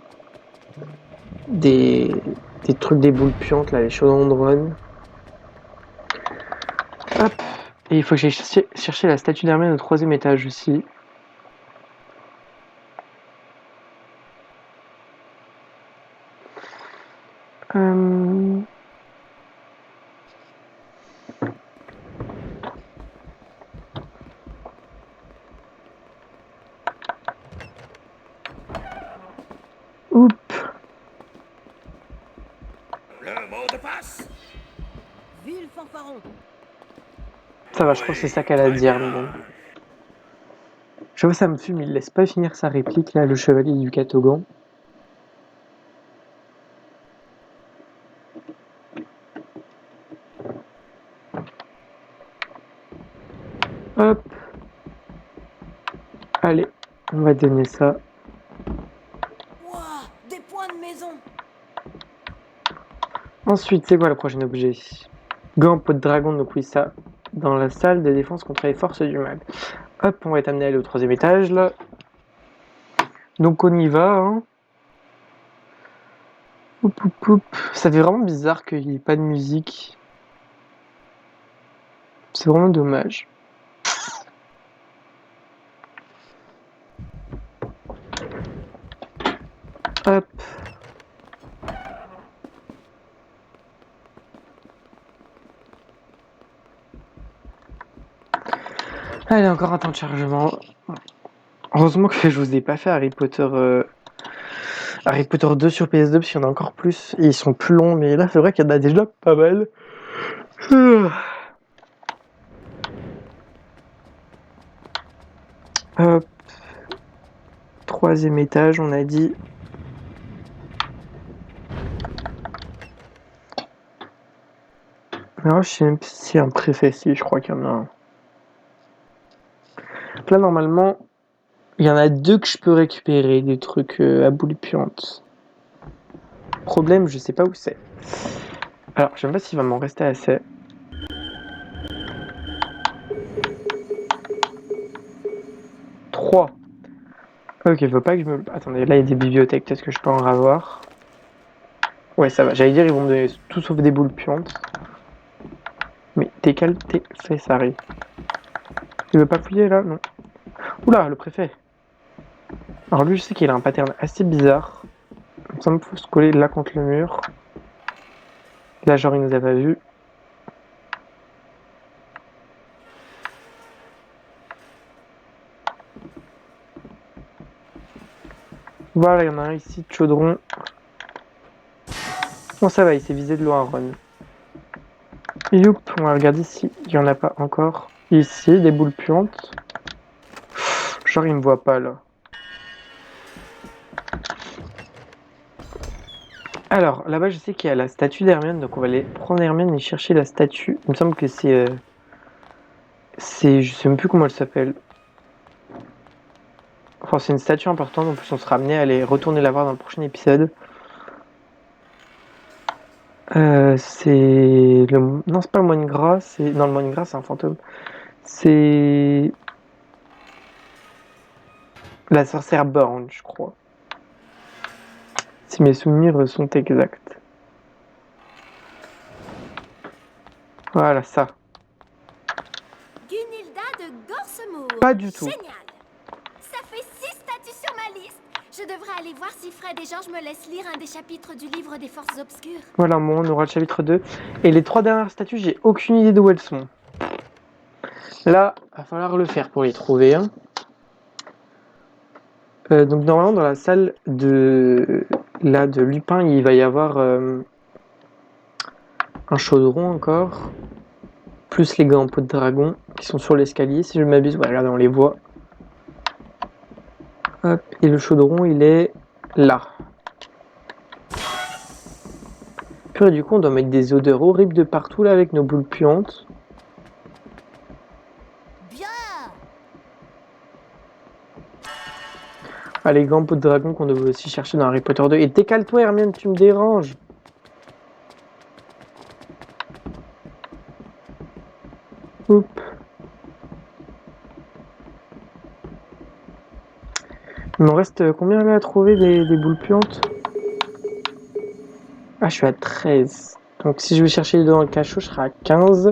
trucs des boules puantes, là, les chaudrons de Ron. Hop. Et il faut que j'aille chercher la statue d'Hermione au troisième étage aussi. Oup. Le mot de passe! Ville fanfaron. Ça va, je crois que c'est ça qu'elle a dit, Hermione. Je vois, ça me fume, il laisse pas finir sa réplique, là, le chevalier du Catogan. Hop. Allez, on va donner ça. Ouah, des points de maison. Ensuite, c'est quoi le prochain objet? Gant, peau de dragon, donc oui, ça. Dans la salle de défense contre les forces du mal. Hop, on va être amené à aller au troisième étage, là. Donc on y va, hein. Oup, oup, oup. Ça fait vraiment bizarre qu'il n'y ait pas de musique. C'est vraiment dommage. Hop. Allez, encore un temps de chargement. Heureusement que je vous ai pas fait Harry Potter 2 sur PS2, parce qu'il y en a encore plus, et ils sont plus longs, mais là c'est vrai qu'il y en a déjà pas mal. Hop. Troisième étage, on a dit. Alors, je sais même pas si un préfet, si je crois qu'il y en a un. Donc là, normalement, il y en a 2 que je peux récupérer, des trucs à boule puante. Problème, je sais pas où c'est. Alors, je sais pas s'il va m'en rester assez. Trois. Ok, faut pas que je me... Attendez, là, il y a des bibliothèques, peut-être que je peux en avoir. Ouais, ça va. J'allais dire, ils vont me donner tout sauf des boules puantes. Mais décale tes fesses, Harry. Il veut pas fouiller, là? Non. Oula, le préfet. Alors lui, je sais qu'il a un pattern assez bizarre. Ça me faut se coller là contre le mur. Là, genre, il nous a pas vu. Voilà, il y en a un ici, de chaudron. Bon, ça va, il s'est visé de loin, Ron. Youp, on va regarder s'il y en a pas encore. Ici, des boules puantes. Genre, il me voit pas, là. Alors, là-bas, je sais qu'il y a la statue d'Hermione, donc on va aller prendre Hermione et chercher la statue. Il me semble que c'est... je sais même plus comment elle s'appelle. Enfin, c'est une statue importante, en plus on sera amené à aller retourner la voir dans le prochain épisode. C'est le... Non, c'est pas le moine gras, c'est... Non, le moine gras, c'est un fantôme. C'est... La sorcière Borgne, je crois. Si mes souvenirs sont exacts. Voilà, ça. Gunilda de Gorsemoor. Pas du tout. Génial. Ça fait 6 statues sur ma liste. Je devrais aller voir si Fred et Georges me laissent lire un des chapitres du livre des forces obscures. Voilà, moi, on aura le chapitre 2. Et les 3 dernières statues, j'ai aucune idée d'où elles sont. Là, va falloir le faire pour les trouver. Hein. Donc normalement dans la salle de Lupin, il va y avoir un chaudron encore, plus les gants en peau de dragon qui sont sur l'escalier. Si je ne m'abuse, ouais, regardez, on les voit. Hop, et le chaudron, il est là. Puis du coup, on doit mettre des odeurs horribles de partout là avec nos boules puantes. Bien. Ah, les gants en peau de dragon qu'on devait aussi chercher dans Harry Potter 2. Et décale-toi, Hermione, tu me déranges. Oups. Il m'en reste combien là à trouver des boules puantes? Ah, je suis à 13. Donc si je vais chercher les deux dans le cachot, je serai à 15.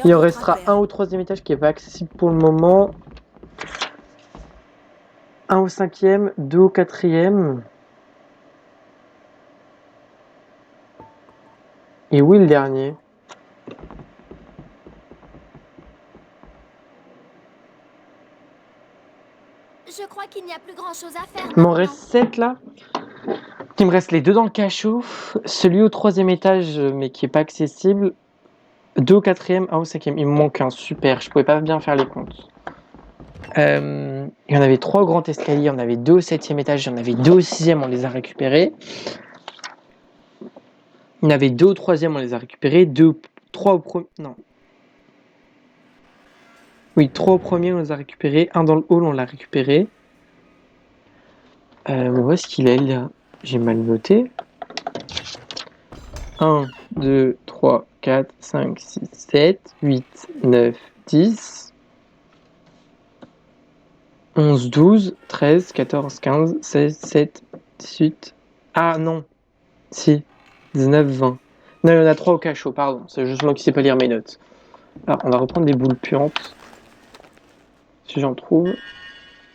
Il en restera un au 3e étage qui n'est pas accessible pour le moment. Un au 5e, 2 au 4e. Et où est le dernier? Je crois qu'il n'y a plus grand chose à faire. Il m'en maintenant. reste 7 là. Il me reste les deux dans le cachot. Celui au 3e étage, mais qui n'est pas accessible. 2 au 4e, 1 au 5e. Il me manque un, super. Je pouvais pas bien faire les comptes. Il y en avait 3 au grand escalier, il y en avait 2 au 7e étage, il y en avait 2 au 6e, on les a récupérés. Il y en avait 2 au 3e, on les a récupérés. 3 au premier. Non. Oui, 3 au premier, on les a récupérés. 1 dans le hall, on l'a récupéré. Où est-ce qu'il est là? J'ai mal noté. 1, 2, 3, 4, 5, 6, 7, 8, 9, 10, 11, 12, 13, 14, 15, 16, 17, 18. Ah non. Si. 19, 20. Non, il y en a 3 au cachot, pardon. C'est juste moi qui sais pas lire mes notes. Alors, on va reprendre des boules puantes. Si j'en trouve. Il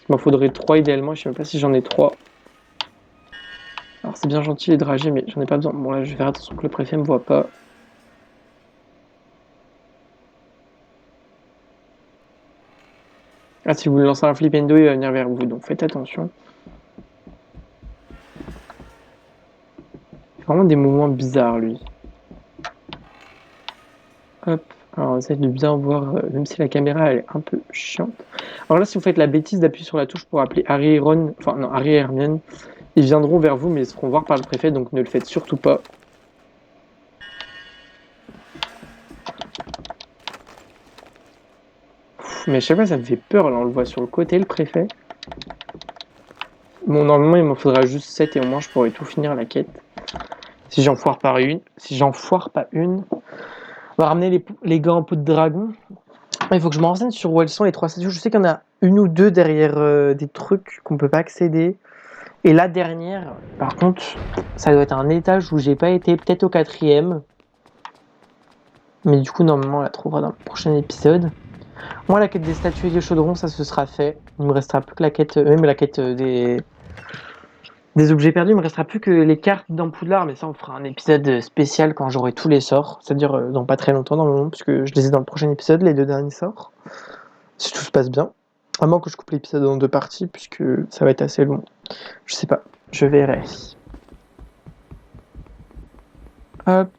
m'en faudrait 3 idéalement, je sais même pas si j'en ai 3. Alors, c'est bien gentil les dragées, mais j'en ai pas besoin. Bon, là, je vais faire attention que le préfet me voit pas. Ah, si vous voulez lancer un flipendo, il va venir vers vous, donc faites attention. C'est vraiment des mouvements bizarres, lui. Hop. Alors, on essaie de bien voir, même si la caméra elle est un peu chiante. Alors là, si vous faites la bêtise d'appuyer sur la touche pour appeler Harry et Ron, enfin non, Harry et Hermione, ils viendront vers vous, mais ils se feront voir par le préfet, donc ne le faites surtout pas. ouf, mais à chaque fois ça me fait peur. Là, on le voit sur le côté, le préfet. Bon, normalement, il m'en faudra juste 7 et au moins je pourrais tout finir la quête. Si j'en foire pas une, on va ramener les gants en peau de dragon. Il faut que je me renseigne sur où elles sont les 3 statues. Je sais qu'il y en a une ou deux derrière des trucs qu'on peut pas accéder. Et la dernière, par contre, ça doit être un étage où j'ai pas été, peut-être au 4e. Mais du coup, normalement, on la trouvera dans le prochain épisode. Moi, la quête des statues et des chaudrons, ça se sera fait. Il me restera plus que la quête, même la quête des objets perdus. Il me restera plus que les cartes dans Poudlard, mais ça, on fera un épisode spécial quand j'aurai tous les sorts. C'est-à-dire dans pas très longtemps, normalement, puisque je les ai dans le prochain épisode, les 2 derniers sorts. Si tout se passe bien. À moins que je coupe l'épisode en 2 parties, puisque ça va être assez long. Je sais pas, je verrai. Hop.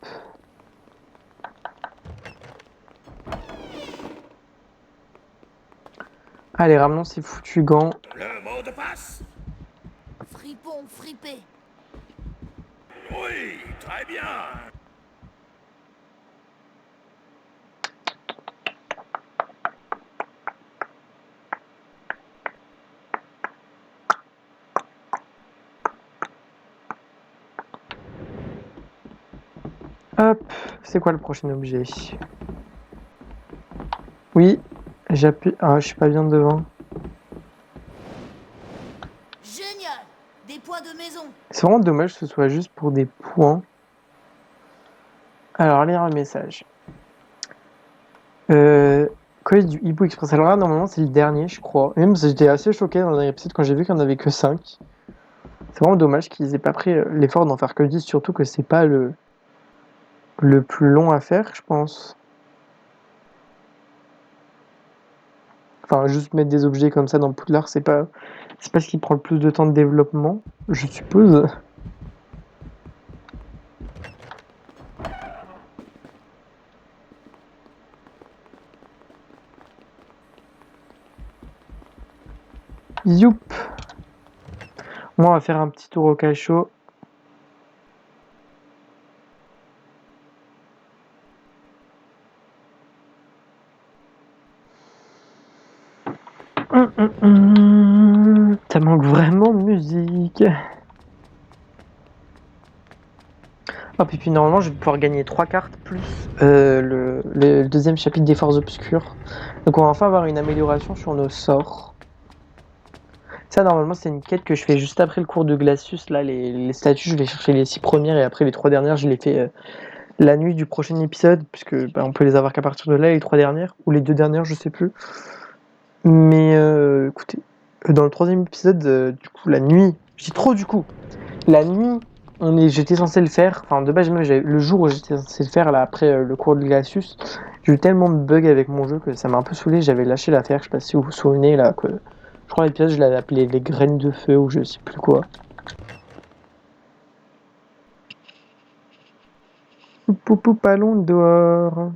Allez, ramenons ces foutus gants. Le mot de passe? Fripon, fripé. Oui, très bien. Hop, c'est quoi le prochain objet? Oui, j'appuie. Ah, je suis pas bien devant. Génial. Des poids de maison. C'est vraiment dommage que ce soit juste pour des points. Alors, lire un message. Colis du Hibou Express. Alors là, normalement, c'est le dernier, je crois. Même j'étais assez choqué dans le dernier épisode quand j'ai vu qu'il n'y en avait que 5. C'est vraiment dommage qu'ils aient pas pris l'effort d'en faire que 10, surtout que c'est pas le plus long à faire, je pense. Enfin, juste mettre des objets comme ça dans Poudlard, c'est pas ce qui prend le plus de temps de développement, je suppose. Youp. Moi, on va faire un petit tour au cachot. Ça manque vraiment de musique. Oh, puis normalement, je vais pouvoir gagner 3 cartes plus le deuxième chapitre des Forces Obscures. Donc, on va enfin avoir une amélioration sur nos sorts. Ça, normalement, c'est une quête que je fais juste après le cours de Glacius. Là, les statues, je vais chercher les 6 premières et après les 3 dernières, je les fais la nuit du prochain épisode, puisque on peut les avoir qu'à partir de là, les 3 dernières, ou les 2 dernières, je sais plus. Mais écoutez, dans le 3e épisode, du coup, la nuit, je dis trop du coup, la nuit, j'étais censé le faire, enfin de base, le jour où j'étais censé le faire, là, après le cours de Glacius, j'ai eu tellement de bugs avec mon jeu que ça m'a un peu saoulé, j'avais lâché l'affaire, je sais pas si vous vous souvenez, là, que je crois l'épisode, je l'avais appelé les graines de feu, ou je sais plus quoi. Poupou, allons dehors.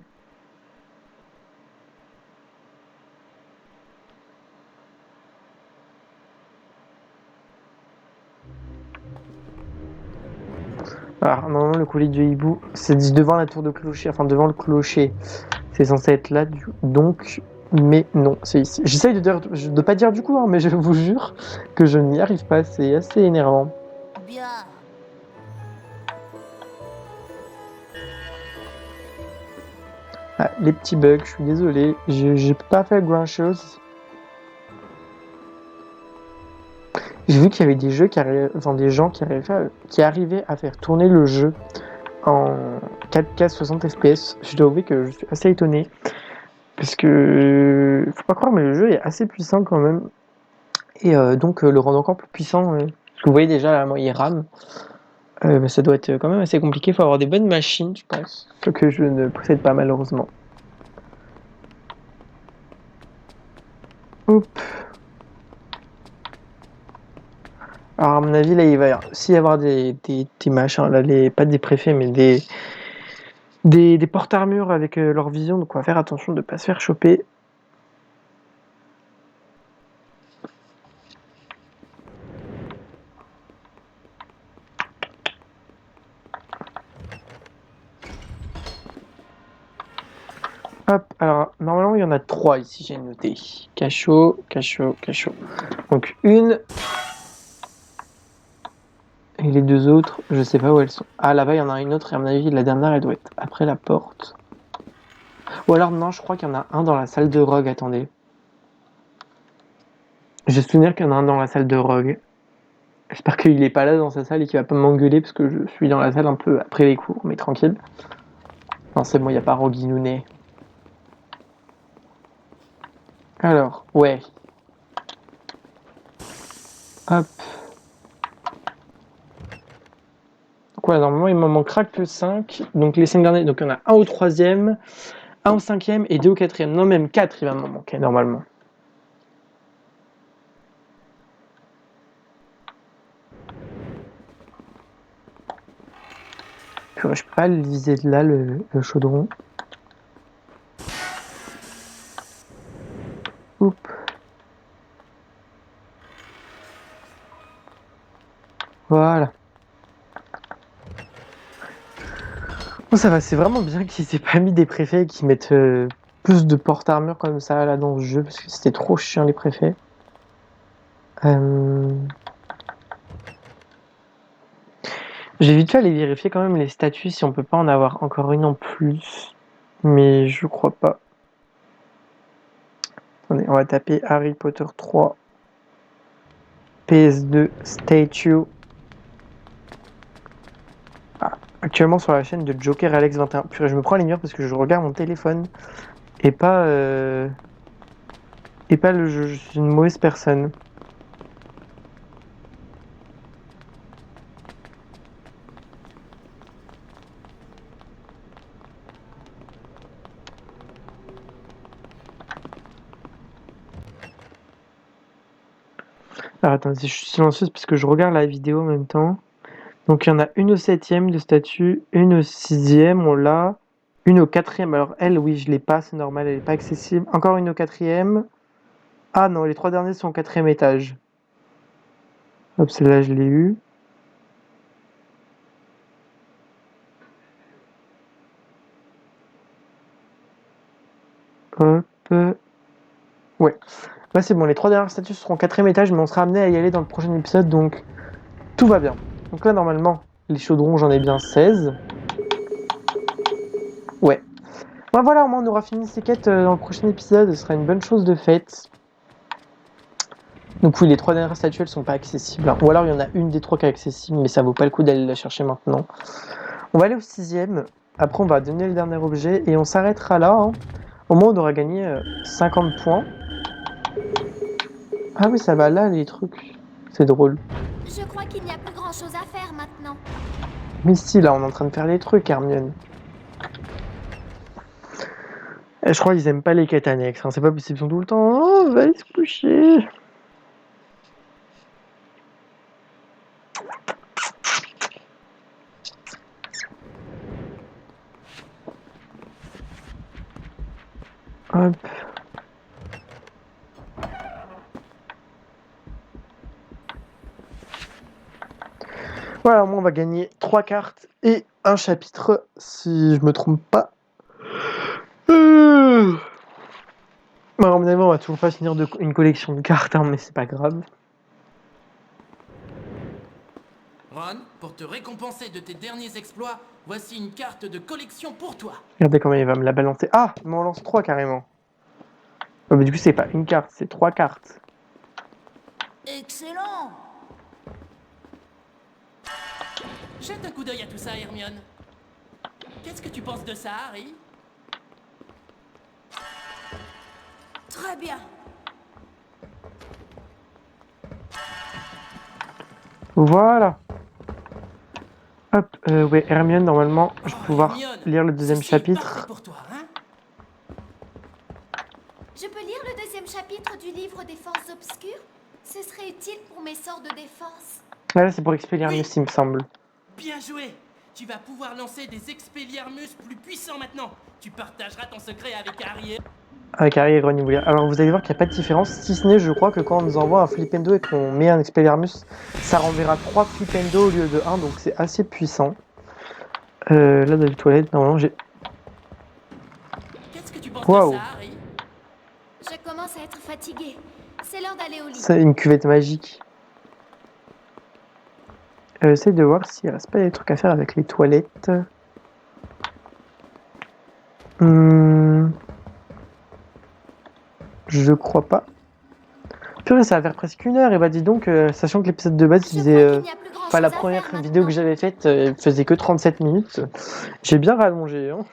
Alors, normalement, le colis du hibou, c'est devant la tour de clocher, enfin devant le clocher. C'est censé être là, donc, mais non, c'est ici. J'essaye de pas dire du coup, hein, mais je vous jure que je n'y arrive pas, c'est assez énervant. Bien. Ah, les petits bugs, je suis désolé, j'ai pas fait grand chose. J'ai vu qu'il y avait des jeux des gens qui arrivaient à faire tourner le jeu en 4K 60 FPS. Je dois avouer que je suis assez étonné. Parce que, faut pas croire, mais le jeu est assez puissant quand même. Et donc le rendre encore plus puissant. Parce que vous voyez déjà, là, moi, il rame. Mais ça doit être quand même assez compliqué. Il faut avoir des bonnes machines, je pense. Ce que je ne possède pas, malheureusement. Hop. Alors, à mon avis, là, il va aussi y avoir des machins. Là, pas des préfets, mais des porte-armures avec leur vision. Donc, on va faire attention de ne pas se faire choper. Hop, alors normalement il y en a 3 ici, j'ai noté. Cachot, cachot, cachot. Donc une. Et les 2 autres, je sais pas où elles sont. Ah là-bas il y en a une autre et à mon avis la dernière elle doit être après la porte. Ou alors non, je crois qu'il y en a un dans la salle de Rogue, attendez. J'ai souvenir qu'il y en a un dans la salle de Rogue. J'espère qu'il est pas là dans sa salle et qu'il va pas m'engueuler parce que je suis dans la salle un peu après les cours, mais tranquille. Non c'est bon, il n'y a pas Rogue Inouné. Alors, ouais. Hop. Donc ouais, normalement il m'en manquera que 5. Donc les 5 derniers, donc il y en a un au 3e, un au 5e et 2 au 4e. Non, même 4 il va m'en manquer normalement. Purée, je peux pas le viser de là, le chaudron. Oups. Voilà. Bon, ça va, c'est vraiment bien qu'ils aient pas mis des préfets et qu'ils mettent plus de porte-armure comme ça là dans ce jeu parce que c'était trop chiant les préfets. J'ai vite fait aller vérifier quand même les statues si on peut pas en avoir encore une en plus. Mais je crois pas. Attendez, on va taper Harry Potter 3. PS2 Statue. Ah, actuellement sur la chaîne de Joker Alex 21. Purée, je me prends les murs parce que je regarde mon téléphone et pas le jeu. Je suis une mauvaise personne. Alors attendez, je suis silencieuse parce que je regarde la vidéo en même temps. Donc il y en a une au 7e de statue, une au 6e, on l'a, une au 4e. Alors elle, oui, je l'ai pas, c'est normal, elle est pas accessible. Encore une au 4e. Ah non, les 3 derniers sont au 4e étage. Hop, celle-là, je l'ai eu. Hop. Ouais. Là, c'est bon, les 3 dernières statues seront au 4e étage, mais on sera amené à y aller dans le prochain épisode, donc tout va bien. Donc là, normalement, les chaudrons, j'en ai bien 16. Ouais. Bon, voilà, au moins, on aura fini ces quêtes dans le prochain épisode, ce sera une bonne chose de faite. Donc oui, les 3 dernières statues, elles sont pas accessibles. Ou alors, il y en a une des 3 qui est accessible, mais ça vaut pas le coup d'aller la chercher maintenant. On va aller au 6e, après on va donner le dernier objet, et on s'arrêtera là. Hein. Au moins, on aura gagné 50 points. Ah oui, ça va là, les trucs. C'est drôle. Je crois qu'il n'y a plus grand-chose à faire maintenant. Mais si, là, on est en train de faire les trucs, Hermione. Et je crois qu'ils aiment pas les quêtes annexes. Hein. C'est pas possible, ils sont tout le temps. Oh, va aller se coucher. Hop. Voilà, au moins on va gagner 3 cartes et un chapitre, si je me trompe pas. Bon, à mon avis, on va toujours pas finir une collection de cartes, hein, mais c'est pas grave. Ron, pour te récompenser de tes derniers exploits, voici une carte de collection pour toi. Regardez comment il va me la balancer. Ah, il m'en lance 3 carrément. Oh, mais du coup, c'est pas une carte, c'est 3 cartes. Excellent! Jette un coup d'œil à tout ça, Hermione. Qu'est-ce que tu penses de ça, Harry? Très bien. Voilà. Hop, ouais, Hermione, normalement, je vais pouvoir Hermione, lire le deuxième ceci est chapitre. parfait pour toi, hein? Je peux lire le 2e chapitre du livre des forces obscures? Ce serait utile pour mes sorts de défense. Là, c'est pour Expelliarmus, Oui. il me semble. Bien joué! Tu vas pouvoir lancer des Expelliarmus plus puissants maintenant. Tu partageras ton secret avec Harry et... Avec Harry et Ron et William. Alors, vous allez voir qu'il n'y a pas de différence, si ce n'est, je crois que quand on nous envoie un Flipendo et qu'on met un Expelliarmus, ça renverra 3 Flipendo au lieu de 1, donc c'est assez puissant. Là, dans les toilettes, normalement, j'ai... Qu'est-ce que tu penses Waouh. de ça, Harry? Je commence à être fatiguée. C'est l'heure d'aller au lit. C'est une cuvette magique. Essaye de voir s'il reste pas des trucs à faire avec les toilettes. Je crois pas. Purée, ça va faire presque 1 heure. Et bah dis donc, sachant que l'épisode de base, il Je faisait... crois qu'il n'y a plus grand-chose Enfin, la à première faire vidéo que maintenant. j'avais faite, faisait que 37 minutes. J'ai bien rallongé. Hein.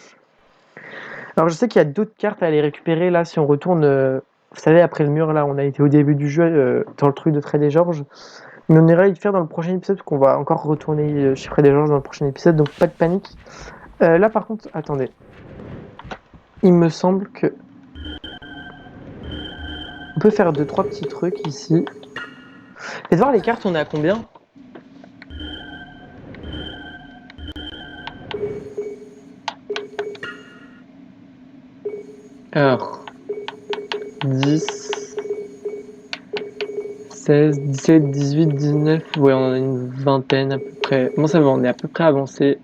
Alors je sais qu'il y a d'autres cartes à aller récupérer. Là, si on retourne... vous savez, après le mur, là, on a été au début du jeu, dans le truc de Fred et George. Mais on ira le faire dans le prochain épisode, parce qu'on va encore retourner chez Fred et George dans le prochain épisode, donc pas de panique. Là, par contre, attendez. Il me semble que... On peut faire 2-3 petits trucs ici. Et de voir les cartes, on est à combien? Alors... 10... 16, 17, 18, 19... Ouais, on en a une vingtaine à peu près. Bon, ça va, on est à peu près avancé.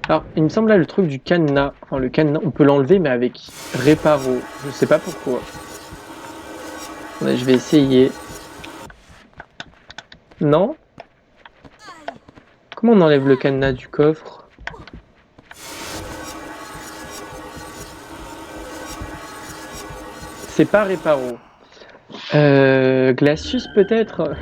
Alors, il me semble là, le truc du cadenas... Enfin, le cadenas, on peut l'enlever, mais avec réparo. Je sais pas pourquoi. Ouais, je vais essayer. Non? Comment on enlève le cadenas du coffre? C'est pas réparo. Glacius peut-être?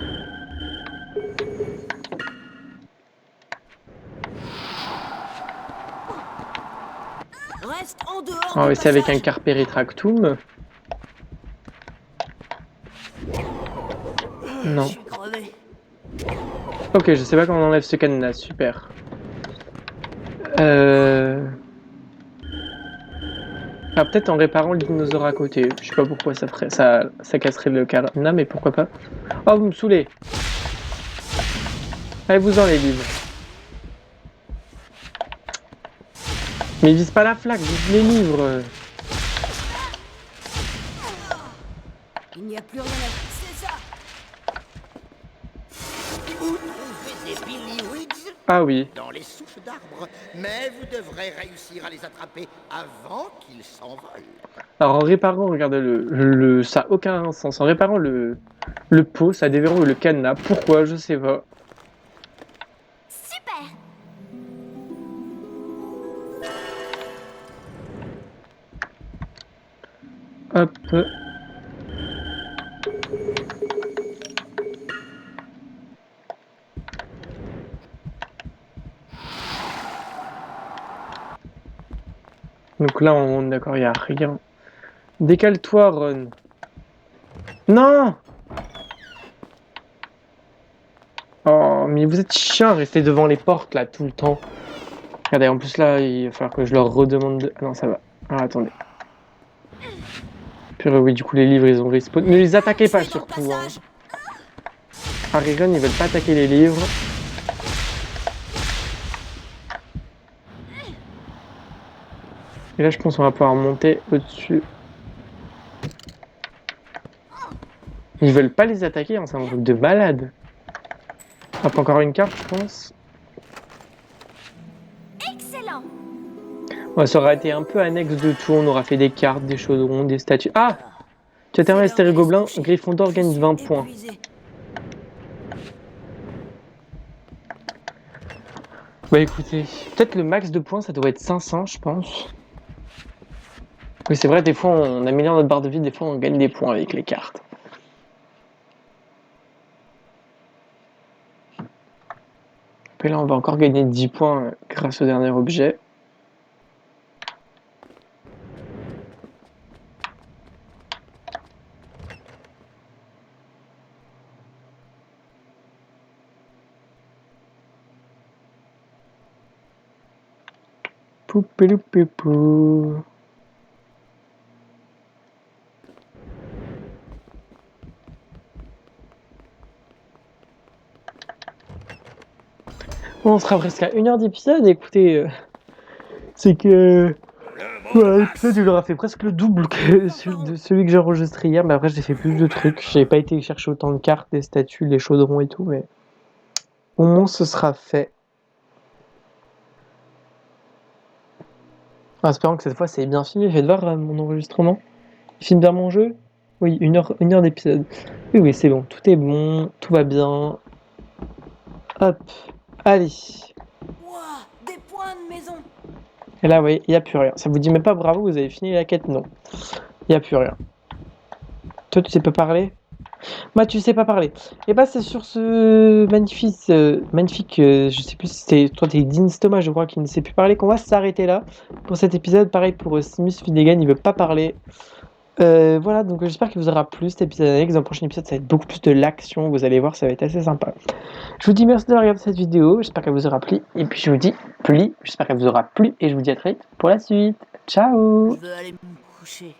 Reste en dehors Ah du oui, c'est avec un passage. carpe retractum. Je Non. suis crevé. Ok, je sais pas comment on enlève ce cadenas, super. Ah, peut-être en réparant le dinosaure à côté. Je sais pas pourquoi ça ferait ça casserait le cadenas, mais pourquoi pas. Oh, vous me saoulez. Allez-vous-en les livres. Mais vise pas la flaque, vise les livres. Il n'y a plus rien à... C'est ça. Vous trouvez des Billywigs Ah oui. dans les souches d'arbres, mais vous devrez réussir à les attraper avant qu'ils s'envolent. Alors en réparant, regardez ça n'a aucun sens. En réparant le pot, ça déverrouille le cadenas. Pourquoi? Je sais pas. Super. Hop. Donc là, on est d'accord, il n'y a rien. Décale-toi, Ron. Non! Oh, mais vous êtes chiant, restez devant les portes, là, tout le temps. Regardez, en plus, là, il va falloir que je leur redemande de... Ah non, ça va. Ah, attendez. Purée, oui, du coup, les livres, ils ont respawn. Ne les attaquez pas, Je suis dans le surtout. Hein. passage. Harry et Ron, ils veulent pas attaquer les livres. Et là, je pense qu'on va pouvoir monter au-dessus. Ils veulent pas les attaquer, hein, c'est un truc de malade. Hop, encore une carte, je pense. Excellent. Ouais, ça aura été un peu annexe de tout. On aura fait des cartes, des chaudrons, des statues. Ah! Tu as terminé Astéré Gobelin, Gryffondor gagne 20 points. Épuisé. Bah écoutez, peut-être le max de points, ça doit être 500, je pense. Oui, c'est vrai, des fois, on améliore notre barre de vie, des fois, on gagne des points avec les cartes. Et là, on va encore gagner 10 points grâce au dernier objet. Poupeloupépou. Bon, on sera presque à 1 heure d'épisode, écoutez, c'est que Le mot ouais, de l'épisode passe. il aura fait presque le double que celui que j'ai enregistré hier, mais après j'ai fait plus de trucs, j'ai pas été chercher autant de cartes, des statues, les chaudrons et tout, mais au moins ce sera fait. En espérant que cette fois c'est bien filmé. Faites voir mon enregistrement. Il filme bien mon jeu? Oui, une heure d'épisode. Oui, oui, c'est bon. Tout est bon. Tout va bien. Hop. Allez. Ouah, des points de maison. Et là, oui, il n'y a plus rien. Ça vous dit même pas bravo, vous avez fini la quête? Non. Il n'y a plus rien. Toi, tu sais pas parler? Moi, tu sais pas parler. Et bah, c'est sur ce magnifique, je sais plus si c'était, toi, t'es Dean Thomas, je crois, qui ne sait plus parler, qu'on va s'arrêter là pour cet épisode. Pareil pour Simus Finnegan, il veut pas parler. Voilà, donc j'espère qu'il vous aura plu cet épisode annexe. Dans le prochain épisode, ça va être beaucoup plus de l'action. Vous allez voir, ça va être assez sympa. Je vous dis merci d'avoir regardé cette vidéo. J'espère qu'elle vous aura plu. Et puis, je vous dis j'espère qu'elle vous aura plu. Et je vous dis à très vite pour la suite. Ciao! Je veux aller me coucher.